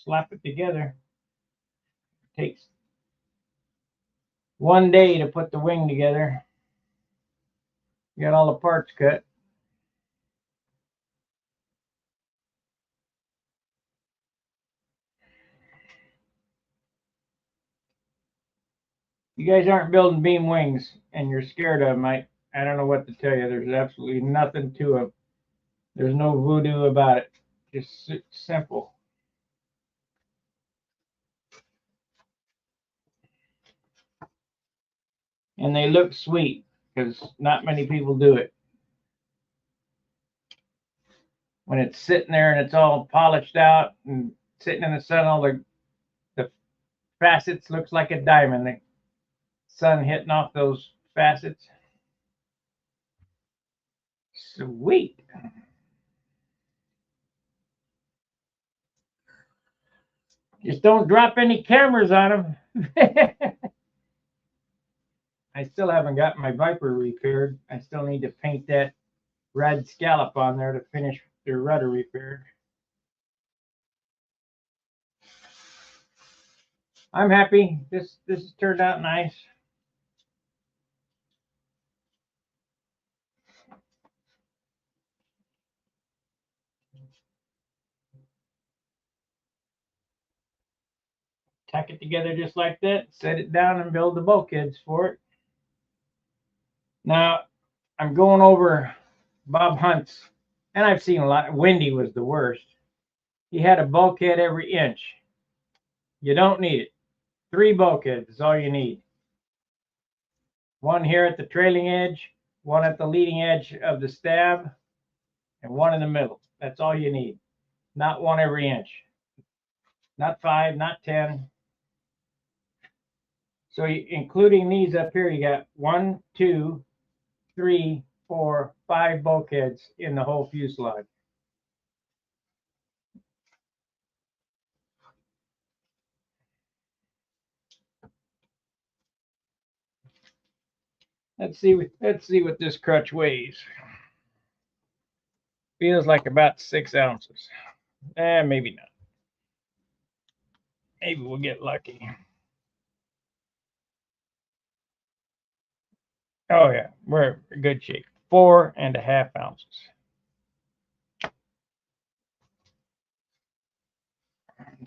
A: slap it together. It takes one day to put the wing together. Got all the parts cut. You guys aren't building beam wings and you're scared of them, I don't know what to tell you. There's absolutely nothing to it. There's no voodoo about it. Just simple. And they look sweet because not many people do it. When it's sitting there and it's all polished out and sitting in the sun, all the facets looks like a diamond. The sun hitting off those facets. Sweet. Just don't drop any cameras on them. I still haven't got my Viper repaired. I still need to paint that red scallop on there to finish the rudder repair. I'm happy. This has turned out nice. Tack it together just like that, set it down and build the bulkheads for it. Now, I'm going over Bob Hunt's, and I've seen a lot. Windy was the worst. He had a bulkhead every inch. You don't need it. 3 bulkheads is all you need. One here at the trailing edge, one at the leading edge of the stab, and one in the middle. That's all you need. Not one every inch. Not 5, not 10. So including these up here, you got 1, 2, 3, 4, 5 bulkheads in the whole fuselage. Let's see what this crutch weighs. Feels like about 6 ounces. Maybe not. Maybe we'll get lucky. Oh yeah, we're in good shape. 4.5 ounces.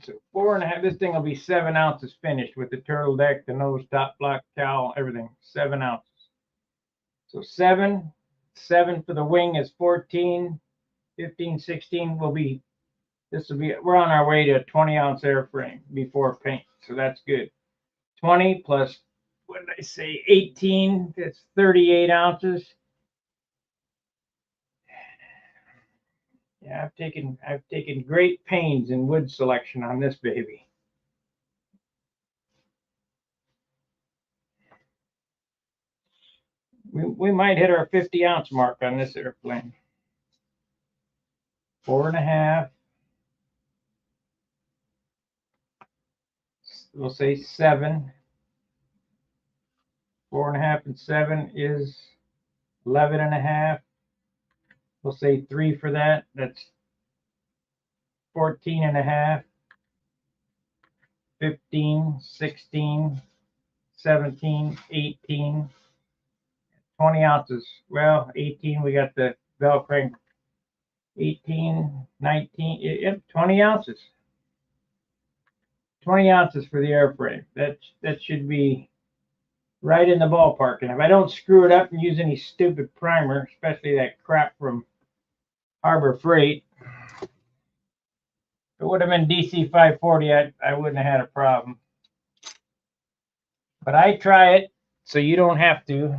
A: So 4.5. This thing will be 7 ounces finished with the turtle deck, the nose, top block, cowl, everything. 7 ounces. So 7 for the wing is 14. 15, 16 will be. We're on our way to a 20-ounce airframe before paint, so that's good. 20 plus, what did I say, 18, that's 38 ounces. Yeah, I've taken great pains in wood selection on this baby. We might hit our 50-ounce mark on this airplane. 4.5. We'll say 7. 4.5 and 7 is 11.5. We'll say 3 for that. That's 14.5. 15, 16, 17, 18, 20 ounces. Well, 18, we got the bell crank. 18, 19, yep, 20 ounces. 20 ounces for the airframe. That should be right in the ballpark. And if I don't screw it up and use any stupid primer, especially that crap from Harbor Freight, if it would have been DC 540, I wouldn't have had a problem. But I try it so you don't have to.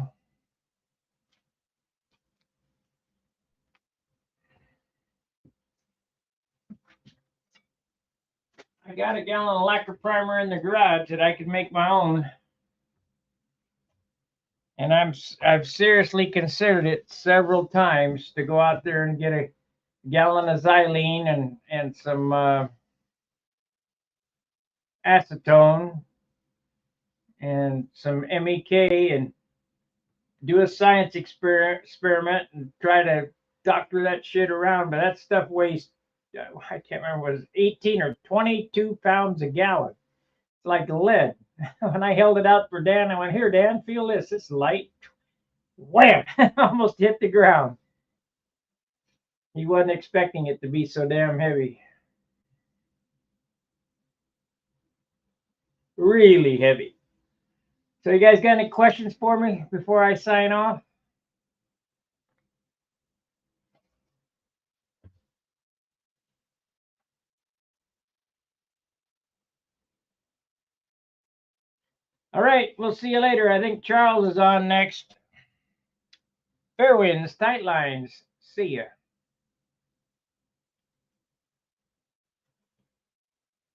A: I got a gallon of lacquer primer in the garage that I could make my own. And I've seriously considered it several times to go out there and get a gallon of xylene and some acetone and some MEK and do a science experiment and try to doctor that shit around. But that stuff weighs, I can't remember, was 18 or 22 pounds a gallon. It's like lead. When I held it out for Dan, I went, "Here, Dan, feel this. It's light." Wham! Almost hit the ground. He wasn't expecting it to be so damn heavy. Really heavy. So you guys got any questions for me before I sign off? All right, we'll see you later. I think Charles is on next. Fair winds, tight lines. See ya.